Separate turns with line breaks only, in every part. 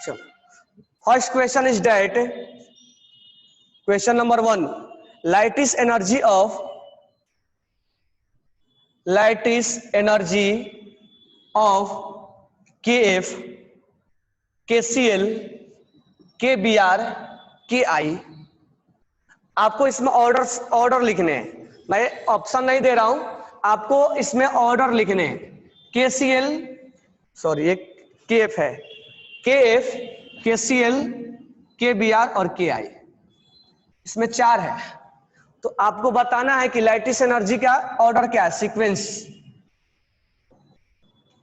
चलो, first question is that, question number 1, light is energy of KF, KCl, KBr, KI। आपको इसमें order लिखने हैं, मैं ऑप्शन नहीं दे रहा हूं, आपको इसमें ऑर्डर लिखने हैं। KCl, सॉरी एक KF है, KF, KCl, KBr और KI, इसमें 4 है। तो आपको बताना है कि लाइटिस एनर्जी का ऑर्डर क्या है, सीक्वेंस,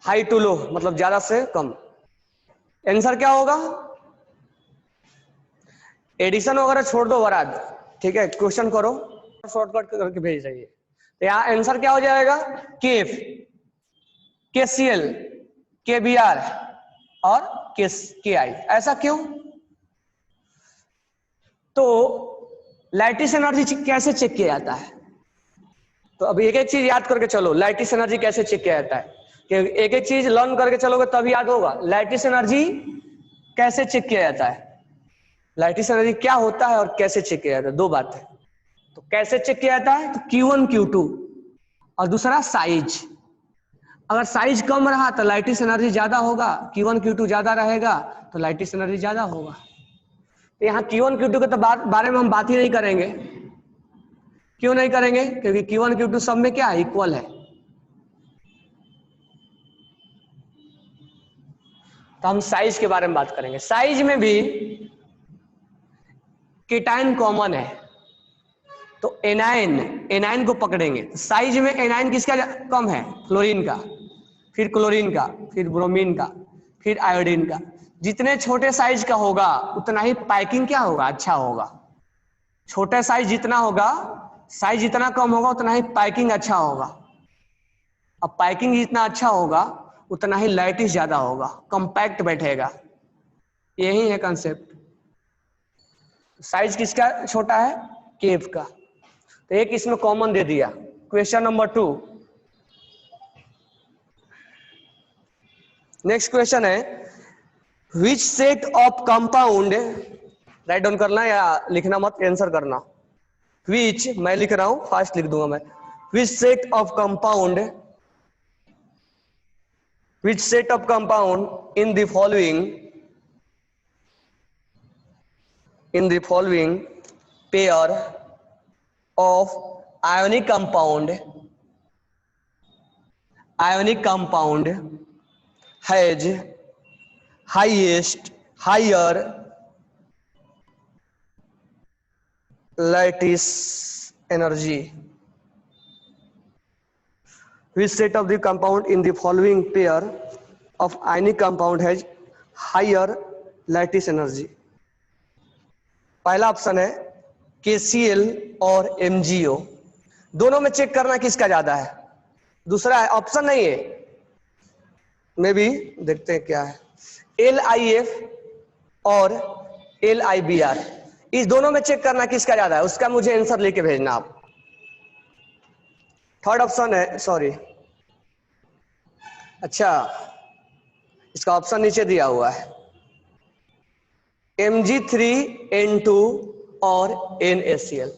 हाई टू लो, मतलब ज्यादा से कम। आंसर क्या होगा? एडिशन वगैरह छोड़ दो बराद, ठीक है, क्वेश्चन करो, शॉर्टकट करके भेज जाइए। तो यहाँ आंसर क्या हो जाएगा? KF, KCl, KBr और KI। ऐसा क्यों? तो लाइटिस एनर्जी कैसे चेक किया जाता है? तो अब एक एक चीज याद करके चलो, लाइटिस एनर्जी कैसे चेक किया जाता है, कि एक एक चीज लर्न करके चलोगे तब याद होगा। लाइटिस एनर्जी कैसे चेक किया जाता है, लाइटिस एनर्जी क्या होता है और कैसे चेक किया जाता है, दो बात है। तो कैसे चेक किया जाता है? तो Q1 Q2 और दूसरा साइज। अगर साइज कम रहा तो लाइटिस एनर्जी ज्यादा होगा, Q1 Q2 ज्यादा रहेगा तो लाइटिस एनर्जी ज्यादा होगा। तो यहाँ Q1 Q2 के तो बारे में हम बात ही नहीं करेंगे। क्यों नहीं करेंगे? क्योंकि Q1 Q2 सब में क्या है, इक्वल है। तो हम साइज के बारे में बात करेंगे। साइज में भी कीटाइन कॉमन है, तो एनाइन को पकड़ेंगे। साइज में एनाइन किसका कम है? फ्लोरीन का, फिर क्लोरीन का, फिर ब्रोमीन का, फिर आयोडीन का। जितने छोटे साइज का होगा उतना ही पैकिंग क्या होगा, अच्छा होगा। छोटे साइज जितना होगा, साइज जितना कम होगा उतना ही पैकिंग अच्छा होगा। अब पैकिंग जितना अच्छा होगा उतना ही लाइटिस ज्यादा होगा, कंपैक्ट बैठेगा। यही है कंसेप्ट। साइज किसका छोटा है? केफ का। तो एक इसमें कॉमन दे दिया। क्वेश्चन नंबर 2, नेक्स्ट क्वेश्चन है, which set of compound, write down करना या लिखना मत, आंसर करना। विच, मैं लिख रहा हूं, फास्ट लिख दूंगा मैं। Which set of compound, which set of compound in the following pair of ionic compound has higher lattice energy? Which set of the compound in the following pair of ionic compound has higher lattice energy? पहला option है KCl और MgO, दोनों में check करना किसका ज्यादा है। दूसरा है, ऑप्शन नहीं है, में भी देखते हैं क्या है, LiF और LiBr, इस दोनों में चेक करना किसका ज्यादा है, उसका मुझे आंसर लेके भेजना आप। थर्ड ऑप्शन है, सॉरी, अच्छा इसका ऑप्शन नीचे दिया हुआ है, Mg3N2 और NaCl,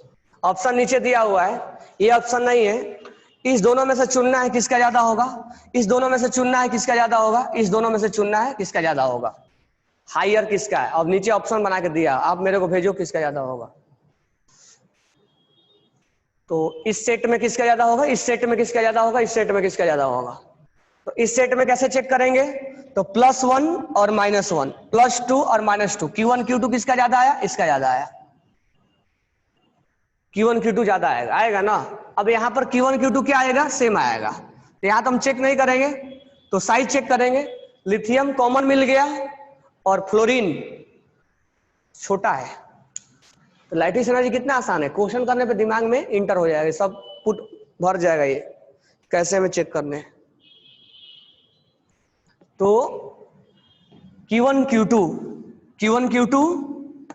ऑप्शन नीचे दिया हुआ है, ये ऑप्शन नहीं है। इस दोनों में से चुनना है किसका ज्यादा होगा, इस दोनों में से चुनना है किसका ज्यादा होगा, इस दोनों में से चुनना है किसका ज्यादा होगा, हायर किसका है। अब नीचे ऑप्शन बना के दिया, आप मेरे को भेजो किसका ज्यादा होगा। तो इस सेट में किसका ज्यादा होगा, इस सेट में किसका ज्यादा होगा, इस सेट में किसका ज्यादा होगा। तो इस सेट में कैसे चेक करेंगे? तो +1 और -1, +2 और -2, Q1 Q2 किसका ज्यादा आया, इसका ज्यादा आया, Q1 Q2 ज्यादा आएगा ना। अब यहाँ पर Q1 Q2 क्या आएगा, सेम आएगा। तो यहाँ तो हम चेक नहीं करेंगे, तो साइज चेक करेंगे। लिथियम कॉमन मिल गया और फ्लोरीन छोटा है। तो लाइटिस एनर्जी कितना आसान है, क्वेश्चन करने पे दिमाग में इंटर हो जाएगा, सब पुट भर जाएगा। ये कैसे हमें चेक करने, तो Q1 Q2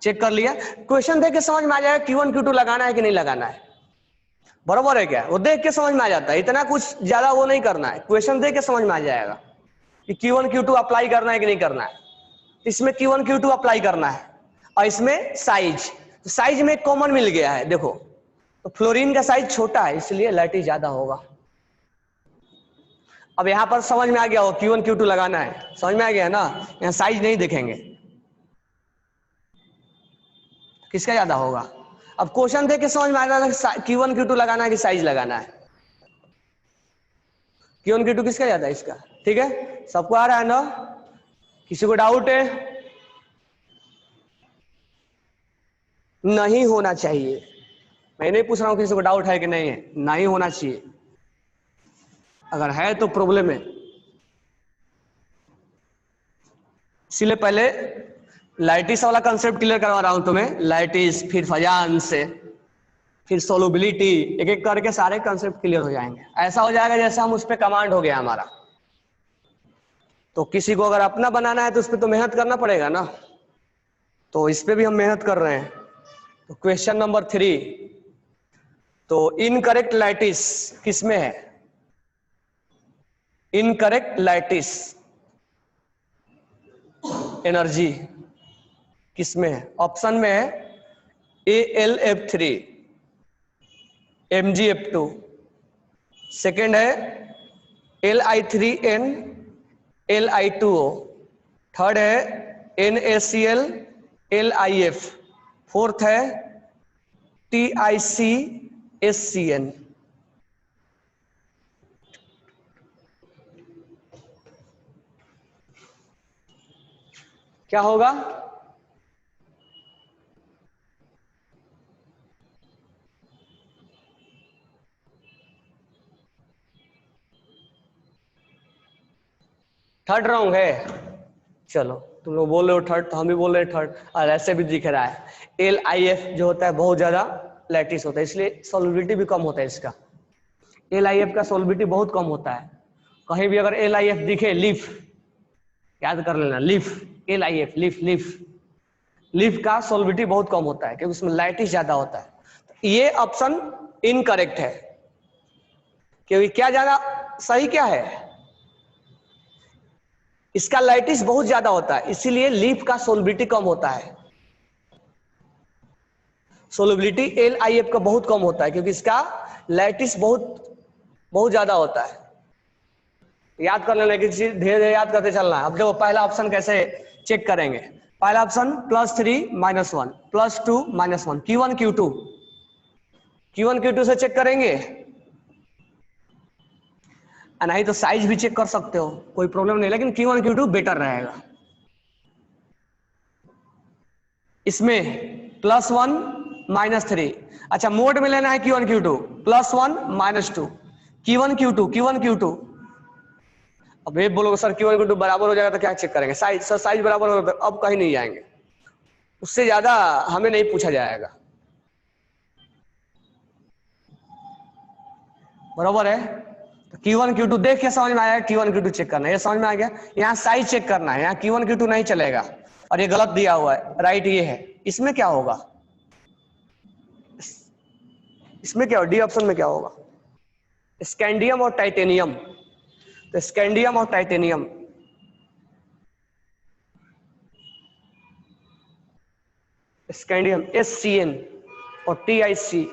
चेक कर लिया। क्वेश्चन देख के समझ में आ जाएगा Q1 Q2 लगाना है कि नहीं लगाना है, बरोबर है क्या? वो देख के समझ में आ जाता है, इतना कुछ ज्यादा वो नहीं करना है, क्वेश्चन देख के समझ में आ जाएगा कि Q1 Q2 अप्लाई करना है कि नहीं करना है। इसमें Q1 Q2 अप्लाई करना है और इसमें साइज, तो साइज में कॉमन मिल गया है। देखो तो फ्लोरीन का साइज छोटा है इसलिए लैटिस ज्यादा होगा। अब यहां पर समझ में आ गया हो Q1 Q2 लगाना है, समझ में आ गया ना। यहाँ साइज नहीं देखेंगे किसका ज्यादा होगा। अब क्वेश्चन देख के समझ में आ रहा है Q1 Q2 लगाना है कि साइज लगाना है। Q1 Q2 किसका ज्यादा है इसका, ठीक है सबको आ रहा है ना। किसी को डाउट है? नहीं होना चाहिए, मैं नहीं पूछ रहा हूं किसी को डाउट है कि नहीं है, नहीं होना चाहिए। अगर है तो प्रॉब्लम है, इसीलिए पहले लाइटिस वाला कंसेप्ट क्लियर करवा रहा हूं तुम्हें। लाइटिस, फिर फजान से, फिर सोलुबिलिटी, एक एक करके सारे कंसेप्ट क्लियर हो जाएंगे। ऐसा हो जाएगा जैसे हम उस पर कमांड हो गया हमारा। तो किसी को अगर अपना बनाना है तो उस पर तो मेहनत करना पड़ेगा ना, तो इस पे भी हम मेहनत कर रहे हैं। तो क्वेश्चन नंबर 3, तो इनकरेक्ट लाइटिस किसमें है? इनकरेक्ट लाइटिस एनर्जी किसमें है? ऑप्शन में है AlF3, MgF2, सेकेंड है Li3n Li2O, थर्ड है NaCl LiF, फोर्थ है TiCSCN। क्या होगा? थर्ड रॉन्ग है। चलो तुम लोग बोल रहे हो थर्ड तो हम भी बोल रहे हैं थर्ड, और ऐसे भी दिख रहा है। LiF जो होता है बहुत ज्यादा लैटिस होता है, इसलिए सॉल्युबिलिटी भी कम होता है इसका। LiF का सॉल्युबिलिटी बहुत कम होता है। कहीं भी अगर LiF दिखे, लीफ याद कर लेना, leaf LiF, leaf leaf leaf का सॉल्युबिलिटी बहुत कम होता है क्योंकि उसमें लाइटिस ज्यादा होता है। तो ये ऑप्शन इनकरेक्ट है, क्योंकि क्या ज्यादा सही क्या है, इसका लाइटिस बहुत ज्यादा होता है इसीलिए लीफ का सोलबिलिटी कम होता है। सोलबिलिटी LiF का बहुत कम होता है क्योंकि इसका लाइटिस बहुत ज्यादा होता है। याद कर लेना कि धीरे धीरे याद करते चलना है। अब देखो पहला ऑप्शन कैसे चेक करेंगे। पहला ऑप्शन +3 -1 +2 -1 Q1 Q2 से चेक करेंगे, नहीं तो साइज भी चेक कर सकते हो, कोई प्रॉब्लम नहीं, लेकिन Q1 Q2 बेटर रहेगा। इसमें +1 -3, अच्छा मोड में लेना है Q1 Q2, +1 -2 Q1 Q2। अब ये बोलोगे सर Q1 Q2 बराबर हो जाएगा तो क्या चेक करेंगे? साइज, सर साइज बराबर हो तो अब कहीं नहीं जाएंगे, उससे ज्यादा हमें नहीं पूछा जाएगा। बराबर है? तो Q1 Q2 देख के समझ में आया, Q1 Q2 चेक करना है, ये समझ में आ गया। यहाँ साइज चेक करना है, यहाँ Q1 Q2 नहीं चलेगा, और ये गलत दिया हुआ है, राइट ये है। इसमें क्या होगा? इसमें क्या होगा? डी ऑप्शन में क्या होगा? स्कैंडियम और टाइटेनियम। तो स्कैंडियम और टाइटेनियम, स्कैंडियम SCN और TiC,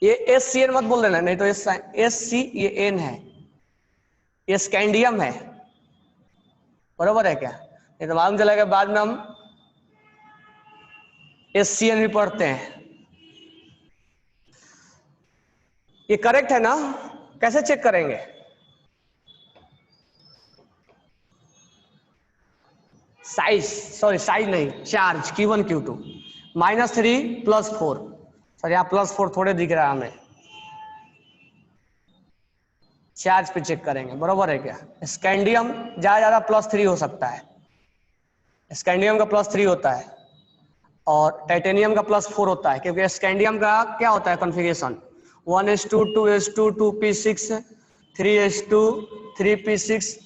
ये SCN मत बोल देना, नहीं तो SC ये N है, ये स्कैंडियम है। बराबर है क्या? ये तो मालूम चलेगा बाद में हम SCN भी पढ़ते हैं। ये करेक्ट है ना? कैसे चेक करेंगे? साइज, सॉरी साइज नहीं, चार्ज Q1 Q2 -3 +4, सर यहाँ +4 थोड़े दिख रहा है हमें, चार्ज पे चेक करेंगे। बराबर है क्या? स्कैंडियम ज्यादा +3 हो सकता है, स्कैंडियम का +3 होता है, और टाइटेनियम का +4 होता है, क्योंकि स्कैंडियम का क्या होता है configuration, 1s2 2s2 2p6 3s2 3p6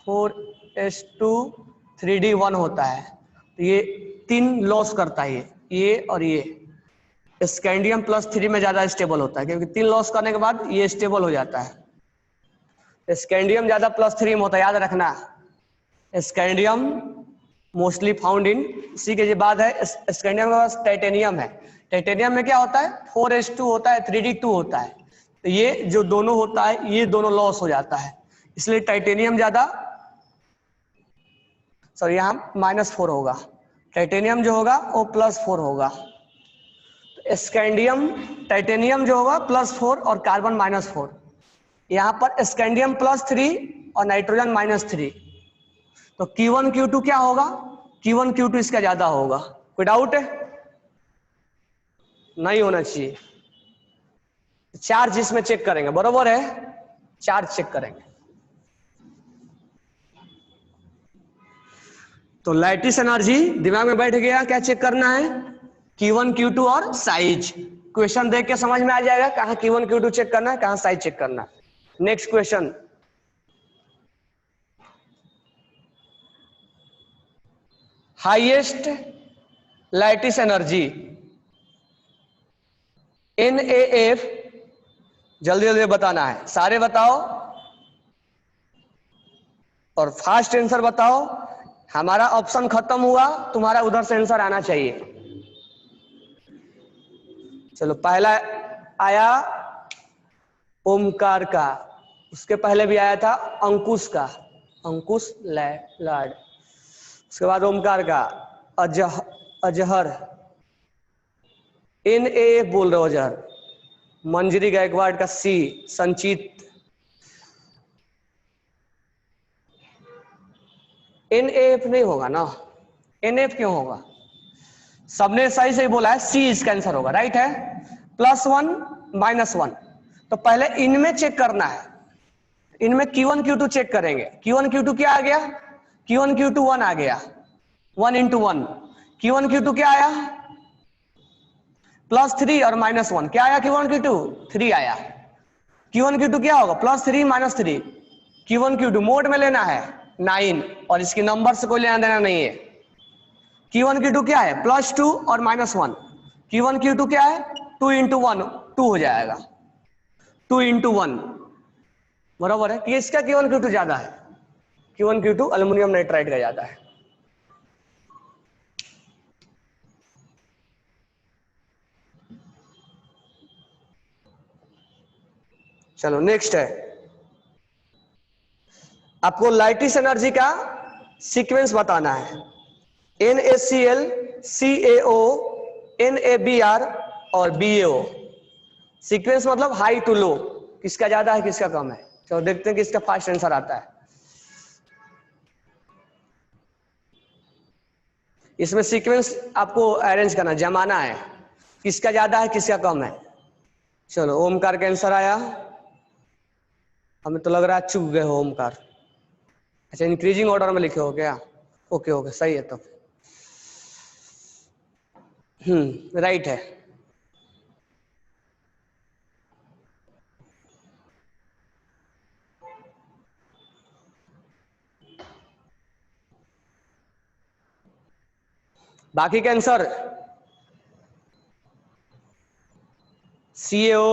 4s2 3d1 होता है। तो ये 3 लॉस करता है, ये और ये। स्कैंडियम +3 में ज्यादा स्टेबल होता है क्योंकि 3 लॉस करने के बाद ये स्टेबल हो जाता है। स्कैंडियम ज्यादा +3 में होता है, याद रखना। स्कैंडियम मोस्टली फाउंड इन, इसी के बाद है स्कैंडियम के पास टाइटेनियम है। टाइटेनियम में क्या होता है 4s2 होता है, 3d2 होता है, तो ये जो दोनों होता है ये दोनों लॉस हो जाता है, इसलिए टाइटेनियम ज्यादा, सॉरी यहाँ -4 होगा, टाइटेनियम जो होगा वो +4 होगा, तो स्कैंडियम टाइटेनियम जो होगा +4 और कार्बन -4, यहाँ पर स्कैंडियम +3 और नाइट्रोजन -3, तो Q1 Q2 क्या होगा, Q1 Q2 इसका ज्यादा होगा। कोई डाउट है? नहीं होना चाहिए। चार्ज इसमें चेक करेंगे, बरोबर है, चार्ज चेक करेंगे। तो लैटिस एनर्जी दिमाग में बैठ गया, क्या चेक करना है, Q1 Q2 और साइज। क्वेश्चन देख के समझ में आ जाएगा कहाँ Q1 Q2 चेक करना है, कहाँ साइज चेक करना है। Next question, highest lattice energy NAF, जल्दी जल्दी बताना है, सारे बताओ और फास्ट आंसर बताओ। हमारा ऑप्शन खत्म हुआ, तुम्हारा उधर से आंसर आना चाहिए। चलो पहला आया ओमकार का, उसके पहले भी आया था अंकुश का, अंकुश लाड, उसके बाद ओमकार का अजहर, NAF बोल रहे हो अजहर, मंजरी गायकवाड़ का C, संचित, NAF नहीं होगा ना, NF क्यों होगा, सबने सही सही बोला है, C इसका आंसर होगा, राइट है। +1 -1, तो पहले इनमें चेक करना है, इनमें Q1 Q2 चेक करेंगे। Q1 Q2 क्या आ गया, Q1 Q2 1 आ गया, 1 × 1, Q1 Q2 क्या आया +3 और -1, क्या आया Q1 Q2 3 आया। Q1 Q2 क्या होगा +3 -3, Q1 Q2 मोड में लेना है 9, और इसके नंबर से कोई लेना देना नहीं है। Q1 Q2 क्या है +2 और -1, Q1 Q2 क्या है 2 × 1 2 हो जाएगा, 2 × 1, बराबर है। कि इसका Q1 Q2 ज्यादा है, Q1 Q2 एल्युमिनियम नाइट्राइड का ज्यादा है। चलो नेक्स्ट है, आपको लैटिस एनर्जी का सीक्वेंस बताना है, NaCl, CaO, NaBr और BaO। सीक्वेंस मतलब हाई टू लो, किसका ज्यादा है किसका कम है। चलो देखते हैं किसका फास्ट आंसर आता है। इसमें सीक्वेंस आपको अरेंज करना, जमाना है, किसका ज्यादा है किसका कम है। चलो ओमकार का आंसर आया, हमें तो लग रहा है चूक गए हो ओमकार। अच्छा इंक्रीजिंग ऑर्डर में लिखे हो क्या, ओके ओके सही है तो, राइट है। बाकी का answer CaO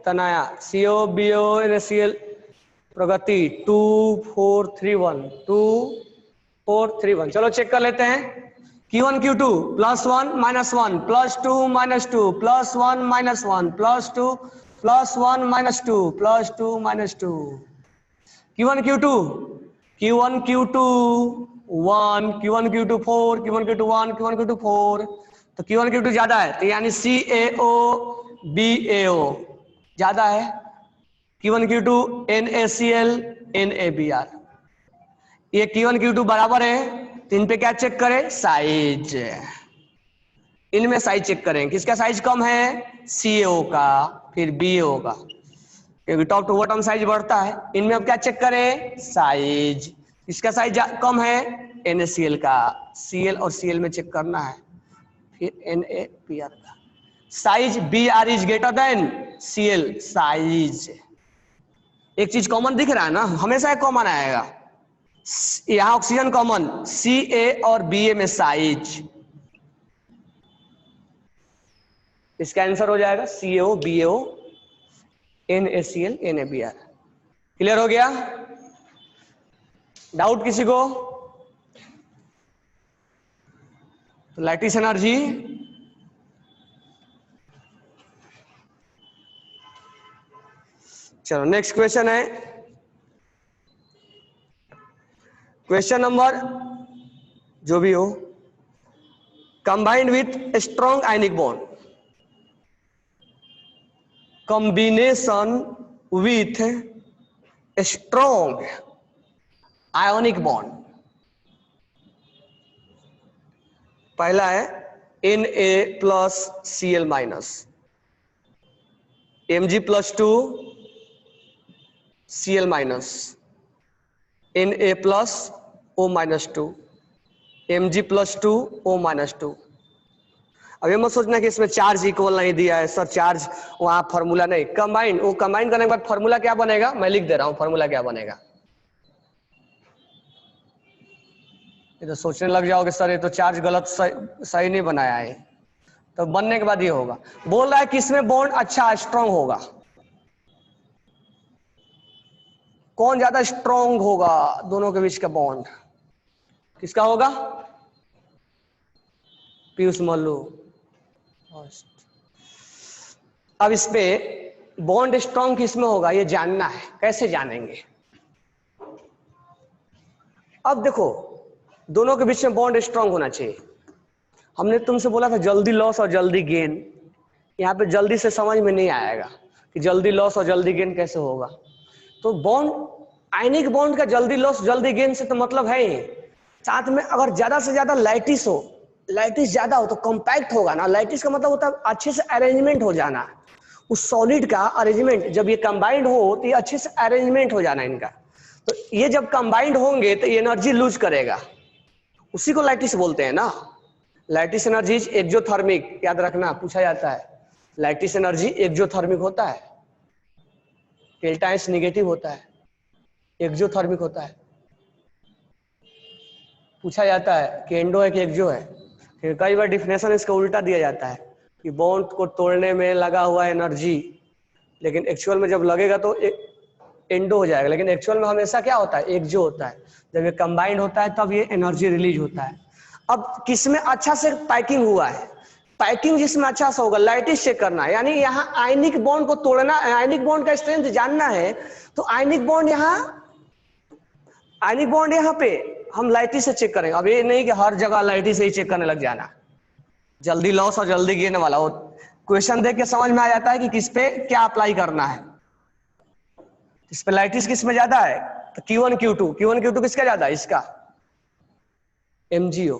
तनाया, CO BO NaCl प्रगति 2 4 3 1 2 4 3 1। चलो चेक कर लेते हैं। Q1 Q2 +1 -1 +2 -2 +1 -1 +2 +1 -2 +2 -2, Q1 Q2 Q1 Q2 1 Q1 Q2 4 Q1 Q2 1 Q1 Q2 4, तो Q1 Q2 ज्यादा है, तो यानी CaO BaO ज्यादा है, Q1 Q2 NaCl NaBr। ये Q1 Q2 बराबर है, तो इन पे क्या चेक करें साइज, इनमें साइज चेक करें, किसका साइज कम है CaO का, फिर BaO का, क्योंकि टॉप टू बॉटम साइज बढ़ता है। इनमें अब क्या चेक करें साइज, इसका साइज कम है NaCl का, Cl और Cl में चेक करना है, फिर NaBr का size, Br is greater than Cl size. एक चीज कॉमन दिख रहा है ना, हमेशा एक कॉमन आएगा, यहां ऑक्सीजन कॉमन, Ca और Ba में साइज, इसका आंसर हो जाएगा CaO BaO NaCl NaBr। Clear हो गया, डाउट किसी को? तो लैटिस एनर्जी चलो नेक्स्ट क्वेश्चन है, क्वेश्चन नंबर जो भी हो, combined with strong ionic bond, combination with strong ionic bond. पहला है Na+Cl-, Mg+2 Cl-, Na+O-2 Mg+2 O-2। अब ये मत सोचना कि इसमें चार्ज इक्वल नहीं दिया है सर, चार्ज वहां फॉर्मूला नहीं, कंबाइन, वो कंबाइन करने के बाद फॉर्मूला क्या बनेगा मैं लिख दे रहा हूं, फॉर्मूला क्या बनेगा। ये तो सोचने लग जाओगे सर ये तो चार्ज गलत सही नहीं बनाया है, तो बनने के बाद ये होगा। बोल रहा है कि इसमें बॉन्ड अच्छा स्ट्रांग होगा, कौन ज्यादा स्ट्रांग होगा दोनों के बीच का बॉन्ड, किसका होगा? पीयूष मल्लू। अब इस पे बॉन्ड स्ट्रांग किसमें होगा ये जानना है, कैसे जानेंगे? अब देखो दोनों के बीच में बॉन्ड स्ट्रांग होना चाहिए। हमने तुमसे बोला था जल्दी लॉस और जल्दी गेन, यहाँ पे जल्दी से समझ में नहीं आएगा कि जल्दी लॉस और जल्दी गेन कैसे होगा। तो बॉन्ड, आयनिक बॉन्ड का जल्दी लॉस जल्दी गेन से तो मतलब है ही, साथ में अगर ज्यादा से ज्यादा लाइटिस हो, लाइटिस ज्यादा हो तो कॉम्पैक्ट होगा ना। लाइटिस का मतलब होता है अच्छे से अरेंजमेंट हो जाना, उस सॉलिड का अरेंजमेंट। जब ये कंबाइंड हो तो ये अच्छे से अरेंजमेंट हो जाना इनका, तो ये जब कंबाइंड होंगे तो ये एनर्जी लूज करेगा, उसी को लाइटिस बोलते हैं ना। लाइटिस एनर्जी एक्सोथर्मिक, याद रखना पूछा जाता है। लाइटिस एनर्जी एक्सोथर्मिक होता है, डेल्टा एस निगेटिव होता है, एक्सोथर्मिक होता है। पूछा जाता है कि एंडो है कि एक्सो है, फिर कई बार डिफिनेशन इसका उल्टा दिया जाता है कि बॉन्ड को तोड़ने में लगा हुआ एनर्जी, लेकिन एक्चुअल में जब लगेगा तो एंडो हो जाएगा, लेकिन एक्चुअल में हमेशा क्या होता है? एक्सो होता है। जब ये कंबाइंड होता है तब ये एनर्जी रिलीज होता है। अब किसमें अच्छा से पैकिंग हुआ है? पैकिंग जिसमें अच्छा सा होगा लाइटिस चेक करना है, यानी यहाँ आयनिक बॉन्ड को तोड़ना, आयनिक बॉन्ड का स्ट्रेंथ जानना है, तो आयनिक बॉन्ड यहाँ पे हम लाइटिस से चेक करेंगे। अब ये नहीं कि हर जगह लाइटिस से ही चेक करने लग जाना, जल्दी लॉस और जल्दी गेन वाला हो। क्वेश्चन देख के समझ में आ जाता है कि किस पे क्या अप्लाई करना है। इस पे लाइटिस किस में ज्यादा है तो Q1 Q2 किसका ज्यादा है? इसका MgO।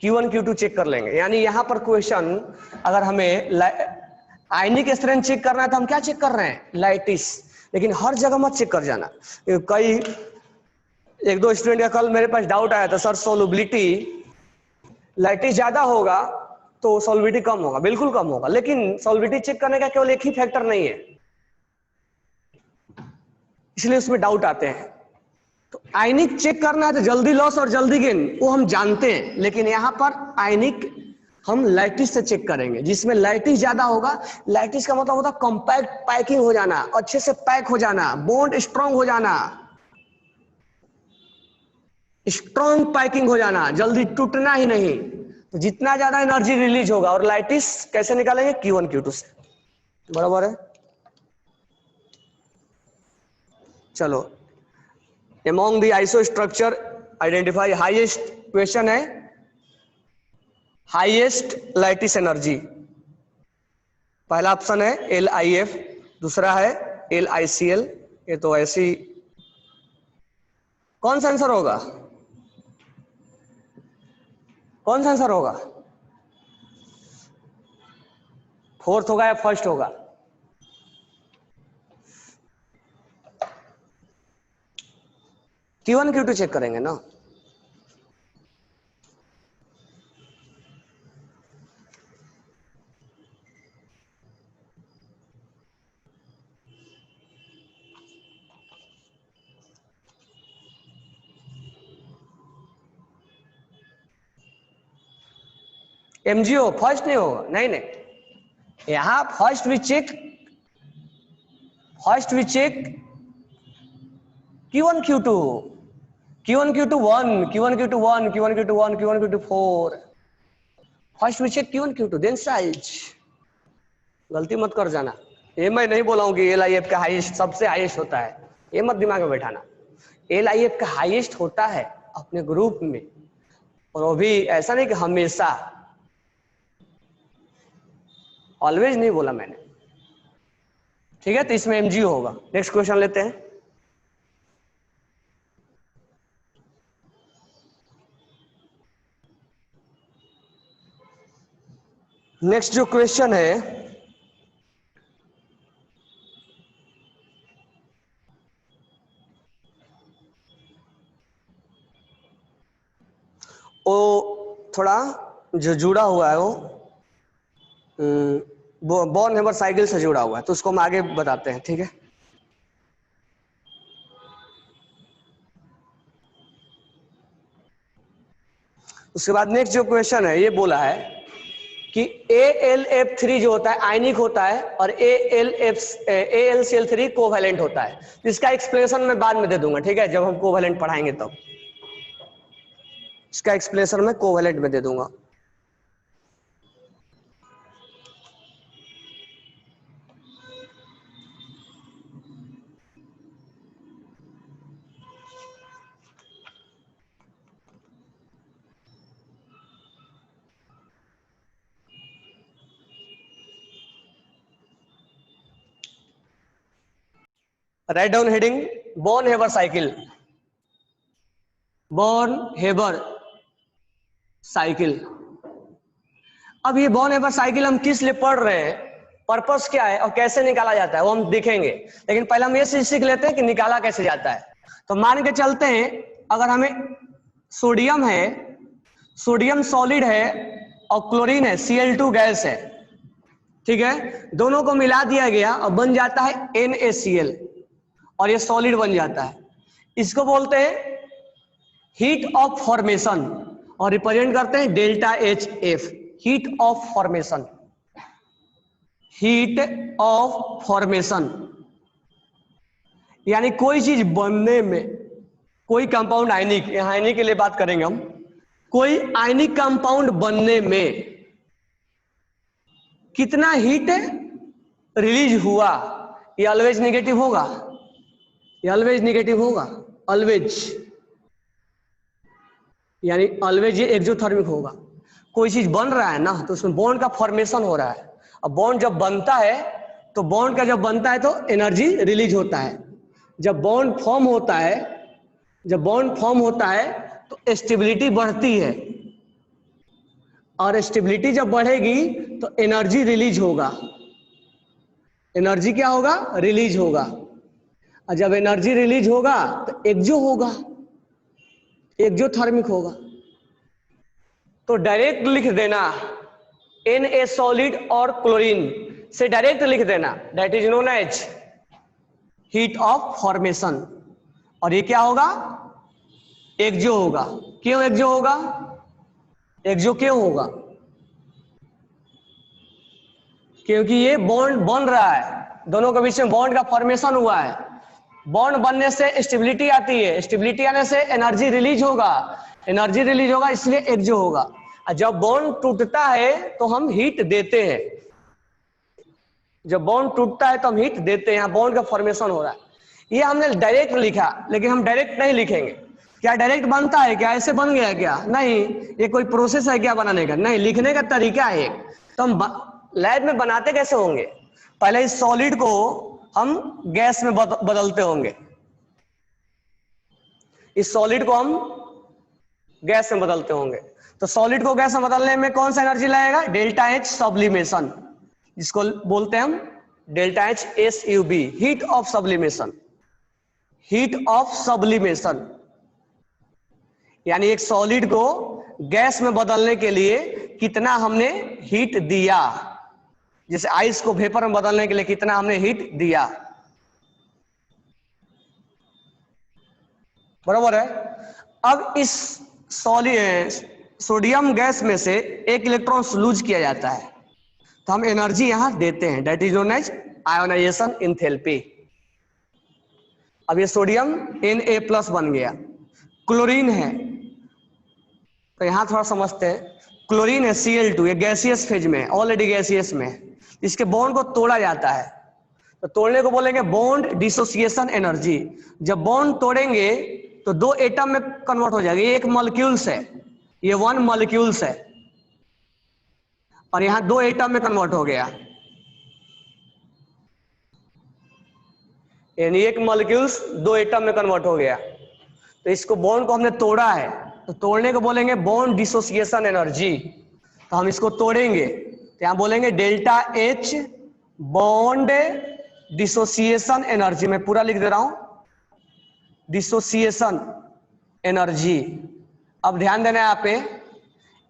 Q1 Q2 चेक कर लेंगे, यानी यहां पर क्वेश्चन अगर हमें आयनिक स्ट्रेंथ चेक करना है तो हम क्या चेक कर रहे हैं? लाइटिस। लेकिन हर जगह मत चेक कर जाना। कई एक दो स्टूडेंट का कल मेरे पास डाउट आया था, सर सोलबिलिटी लाइटिस ज्यादा होगा तो सॉल्विटी कम होगा। बिल्कुल कम होगा, लेकिन सॉल्विटी चेक करने का केवल एक ही फैक्टर नहीं है, इसलिए उसमें डाउट आते हैं। तो आयनिक चेक करना है तो जल्दी लॉस और जल्दी गेन वो हम जानते हैं, लेकिन यहां पर आयनिक हम लाइटिस से चेक करेंगे, जिसमें लाइटिस ज्यादा होगा। लाइटिस का मतलब होता है कॉम्पैक्ट पैकिंग हो जाना, अच्छे से पैक हो जाना, बॉन्ड स्ट्रांग हो जाना, स्ट्रांग पैकिंग हो जाना, जल्दी टूटना ही नहीं। तो जितना ज्यादा एनर्जी रिलीज होगा, और लाइटिस कैसे निकालेंगे? Q1 Q2 से। बराबर है। चलो, among the isostructure identify highest, question है हाईएस्ट लाइटिस एनर्जी। पहला ऑप्शन है LIF, दूसरा है LICL। ये तो ऐसी, कौन सा आंसर होगा? कौन सा आंसर होगा? फोर्थ होगा या फर्स्ट होगा? Q1 Q2 चेक करेंगे ना। MgO फर्स्ट नहीं होगा, नहीं नहीं, यहां first we check Q1 Q2 1, Q1 Q2 1, Q1 Q2 1, Q1 Q2 4, first we check Q1 Q2 then size. गलती मत कर जाना, ये मैं नहीं बोला हूं कि LIF का हाईएस्ट सबसे हाईएस्ट होता है, ये मत दिमाग में बैठाना। LIF का हाईएस्ट होता है अपने ग्रुप में, और वो भी ऐसा नहीं कि हमेशा, ऑलवेज नहीं बोला मैंने, ठीक है। तो इसमें MGO होगा। नेक्स्ट क्वेश्चन लेते हैं। नेक्स्ट जो क्वेश्चन है वो थोड़ा जो जुड़ा हुआ है वो बॉर्न हैमर साइकिल से जुड़ा हुआ है, तो उसको हम आगे बताते हैं, ठीक है। उसके बाद नेक्स्ट जो क्वेश्चन है ये बोला है कि AlF3 जो होता है आयनिक होता है और AlCl3 कोवैलेंट होता है। इसका एक्सप्लेनेशन मैं बाद में दे दूंगा, ठीक है, जब हम कोवैलेंट पढ़ाएंगे तब इसका एक्सप्लेनेशन मैं कोवैलेंट में दे दूंगा। Write down heading Born Haber cycle. Born Haber cycle. अब ये बॉर्न हेबर साइकिल हम किस लिए पढ़ रहे हैं, पर्पस क्या है और कैसे निकाला जाता है वो हम देखेंगे, लेकिन पहले हम ये सीख लेते हैं कि निकाला कैसे जाता है। तो मान के चलते हैं अगर हमें सोडियम है, सोडियम सॉलिड है और क्लोरीन है, Cl2 गैस है, ठीक है, दोनों को मिला दिया गया और बन जाता है NaCl और ये सॉलिड बन जाता है। इसको बोलते हैं हीट ऑफ फॉर्मेशन और रिप्रेजेंट करते हैं ΔHF, heat of formation, heat of formation. यानी कोई चीज बनने में, कोई कंपाउंड आयनिक, यहां आयनिक के लिए बात करेंगे हम, कोई आयनिक कंपाउंड बनने में कितना हीट रिलीज हुआ, ये ऑलवेज नेगेटिव होगा, ये ऑलवेज नेगेटिव होगा, ऑलवेज, यानी ऑलवेज ये एक्सोथर्मिक होगा। कोई चीज बन रहा है ना तो उसमें बॉन्ड का फॉर्मेशन हो रहा है, अब बॉन्ड जब बनता है तो बॉन्ड का जब बनता है तो एनर्जी रिलीज होता है। जब बॉन्ड फॉर्म होता है, जब बॉन्ड फॉर्म होता है तो स्टेबिलिटी बढ़ती है, और स्टेबिलिटी जब बढ़ेगी तो एनर्जी रिलीज होगा। एनर्जी क्या होगा, रिलीज होगा, और जब एनर्जी रिलीज होगा तो एक्सो होगा, एक्सोथर्मिक होगा। तो डायरेक्ट लिख देना Na सॉलिड और क्लोरीन से डायरेक्ट लिख देना, that is known as heat of formation. और ये क्या होगा, एक्सो होगा। क्यों एक्सो होगा, एक्सो क्यों होगा, क्योंकि ये बॉन्ड बन रहा है, दोनों के बीच में बॉन्ड का फॉर्मेशन हुआ है। बॉन्ड बनने से स्टेबिलिटी आती है, स्टेबिलिटी आने से एनर्जी रिलीज होगा, एनर्जी रिलीज होगा, इसलिए एक्सो होगा। और जब बॉन्ड टूटता है तो हम हीट देते हैं, जब बॉन्ड टूटता है तो हम हीट देते हैं, बॉन्ड का फॉर्मेशन हो रहा है। ये हमने डायरेक्ट लिखा, लेकिन हम डायरेक्ट नहीं लिखेंगे। क्या डायरेक्ट बनता है क्या, ऐसे बन गया क्या, नहीं, ये कोई प्रोसेस है क्या बनाने का, नहीं, लिखने का तरीका है। तो हम लैब में बनाते कैसे होंगे, पहले इस सॉलिड को हम गैस में बदलते होंगे, इस सॉलिड को हम गैस में बदलते होंगे। तो सॉलिड को गैस में बदलने में कौन सा एनर्जी लगेगा, ΔH सब्लिमेशन, जिसको बोलते हैं हम ΔHSUB, heat of sublimation, heat of sublimation. यानी एक सॉलिड को गैस में बदलने के लिए कितना हमने हीट दिया, जैसे आइस को वेपर में बदलने के लिए कितना हमने हीट दिया, बराबर है। अब इस सोडियम गैस में से एक इलेक्ट्रॉन लूज किया जाता है, तो हम एनर्जी यहां देते हैं, that is known as ionisation enthalpy. अब ये सोडियम Na+ बन गया, क्लोरीन है, तो यहां थोड़ा समझते हैं। क्लोरीन है Cl2, ये गैसियस फेज में, ऑलरेडी गैसियस में, इसके बॉन्ड को तोड़ा जाता है, तो तोड़ने को बोलेंगे बॉन्ड डिसोसिएशन एनर्जी। जब बॉन्ड तोड़ेंगे तो 2 एटम में कन्वर्ट हो जाएगा, ये एक मॉलिक्यूल्स है, ये 1 मॉलिक्यूल्स है, और यहां 2 एटम में कन्वर्ट हो गया, यानी एक मॉलिक्यूल्स 2 एटम में कन्वर्ट हो गया। तो इसको बॉन्ड को हमने तोड़ा है, तो तोड़ने को बोलेंगे बॉन्ड डिसोसिएशन एनर्जी। तो हम इसको तोड़ेंगे तो यहां बोलेंगे delta H bond dissociation energy, मैं पूरा लिख दे रहा हूं, डिसोसिएशन एनर्जी। अब ध्यान देना है यहाँ पे,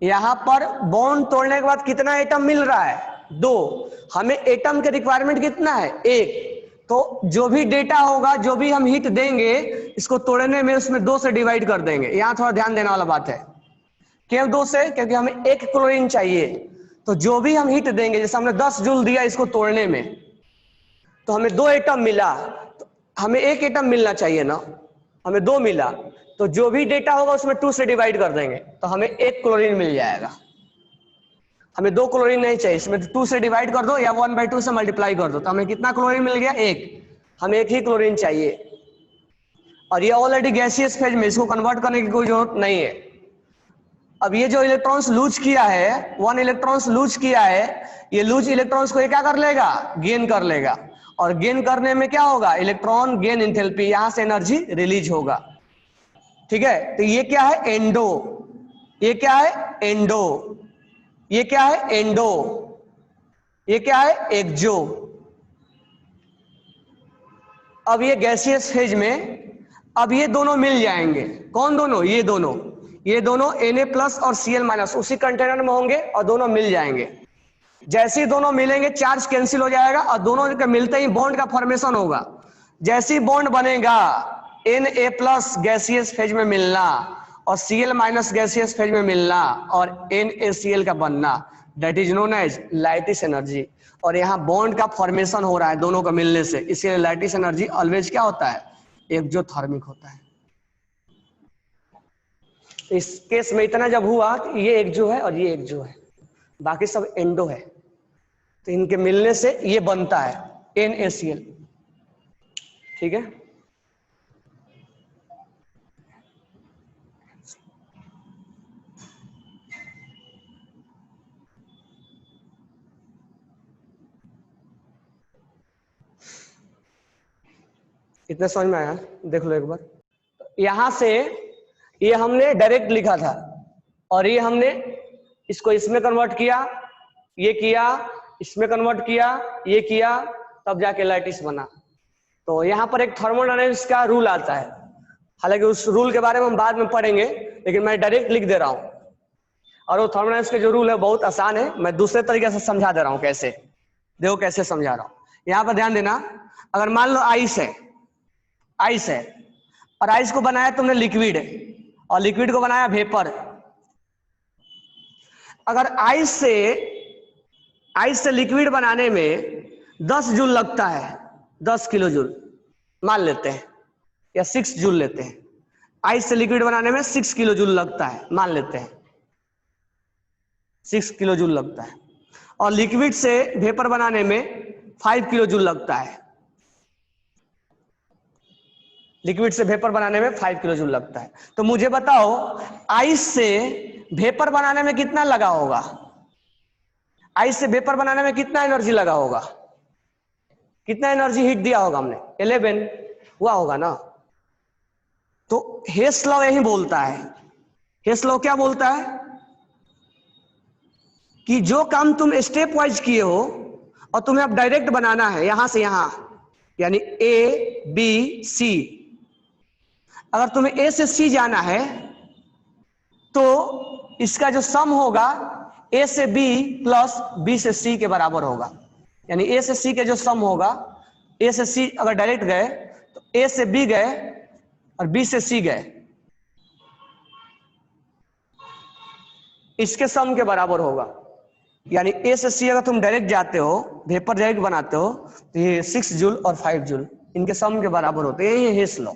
यहां पर बॉन्ड तोड़ने के बाद कितना एटम मिल रहा है? 2। हमें एटम के रिक्वायरमेंट कितना है? 1। तो जो भी डेटा होगा, जो भी हम हिट देंगे इसको तोड़ने में, उसमें 2 से डिवाइड कर देंगे। यहां थोड़ा ध्यान देने वाला बात है, क्यों 2 से? क्योंकि हमें 1 क्लोरीन चाहिए, तो जो भी हम हिट देंगे, जैसे हमने 10 जूल दिया इसको तोड़ने में, तो हमें 2 एटम मिला, तो हमें 1 एटम मिलना चाहिए ना, हमें 2 मिला, तो जो भी डेटा होगा उसमें 2 से डिवाइड कर देंगे, तो हमें 1 क्लोरीन मिल जाएगा। हमें 2 क्लोरीन नहीं चाहिए, इसमें 2 से डिवाइड कर दो या 1/2 से मल्टीप्लाई कर दो, तो हमें कितना क्लोरीन मिल गया? 1। हमें 1 ही क्लोरीन चाहिए, और ये ऑलरेडी गैसियस फेज में, इसको कन्वर्ट करने की कोई जरूरत नहीं है। अब ये जो इलेक्ट्रॉन्स लूज किया है, 1 इलेक्ट्रॉन्स लूज किया है, ये लूज इलेक्ट्रॉन्स को ये क्या कर लेगा? गेन कर लेगा, और गेन करने में क्या होगा? इलेक्ट्रॉन गेन एंथैल्पी, यहां से एनर्जी रिलीज होगा। ठीक है, तो ये क्या है? एंडो। ये क्या है? एंडो। ये क्या है? एंडो। ये क्या है? एक्सो। अब ये गैसियस फेज में, अब ये दोनों मिल जाएंगे। कौन दोनों? ये दोनों, ये दोनों Na+ और Cl- उसी कंटेनर में होंगे और दोनों मिल जाएंगे। जैसे ही दोनों मिलेंगे चार्ज कैंसिल हो जाएगा, और दोनों के मिलते ही बॉन्ड का फॉर्मेशन होगा। जैसे ही बॉन्ड बनेगा, Na+ गैसियस फेज में मिलना और Cl- गैसियस फेज में मिलना और NaCl का बनना, that is known as lattice energy. और यहाँ बॉन्ड का फॉर्मेशन हो रहा है दोनों का मिलने से, इसलिए लैटिस एनर्जी ऑलवेज क्या होता है? एक्सोथर्मिक होता है। इस केस में इतना जब हुआ कि ये एक्सो है और ये एक्सो है, बाकी सब एंडो है, तो इनके मिलने से ये बनता है NaCl। ठीक है, इतना समझ में आया? देख लो एक बार, यहां से ये हमने डायरेक्ट लिखा था, और ये हमने इसको इसमें कन्वर्ट किया, ये किया, इसमें कन्वर्ट किया, ये किया, तब जाके लैटिस बना। तो यहाँ पर एक थर्मोडायनेमिक्स का रूल आता है, हालांकि उस रूल के बारे में हम बाद में पढ़ेंगे, लेकिन मैं डायरेक्ट लिख दे रहा हूं। और वो थर्मोडायनेमिक्स के जो रूल है बहुत आसान है, मैं दूसरे तरीके से समझा दे रहा हूं। कैसे? देखो कैसे समझा रहा हूं, यहाँ पर ध्यान देना। अगर मान लो आइस है, आइस है, और आइस को बनाया तुमने लिक्विड, और लिक्विड को बनाया वेपर। अगर आइस से लिक्विड बनाने में 10 जूल लगता है, 10 किलो जूल मान लेते हैं, या 6 जूल लेते हैं, आइस से लिक्विड बनाने में 6 किलो जूल लगता है, मान लेते हैं 6 किलो जूल लगता है, और लिक्विड से वेपर बनाने में 5 किलो जूल लगता है। लिक्विड से वेपर बनाने में 5 किलो जूल लगता है। तो मुझे बताओ, आइस से वेपर बनाने में कितना लगा होगा? आइस से वेपर बनाने में कितना एनर्जी लगा होगा? कितना एनर्जी हीट दिया होगा हमने? 11 हुआ होगा ना। तो हेस लॉ यही बोलता है। हेस लॉ क्या बोलता है? कि जो काम तुम स्टेप वाइज किए हो और तुम्हें अब डायरेक्ट बनाना है यहां से यहां, यानी A B C, अगर तुम्हें A से C जाना है तो इसका जो सम होगा A से B प्लस B से C के बराबर होगा। यानी A से C के जो सम होगा, A से C अगर डायरेक्ट गए तो A से B गए और B से C गए, इसके सम के बराबर होगा। यानी A से C अगर तुम डायरेक्ट जाते हो, वेपर डायरेक्ट बनाते हो, तो ये 6 जूल और 5 जूल इनके सम के बराबर होते हैं। ये हेस लॉ।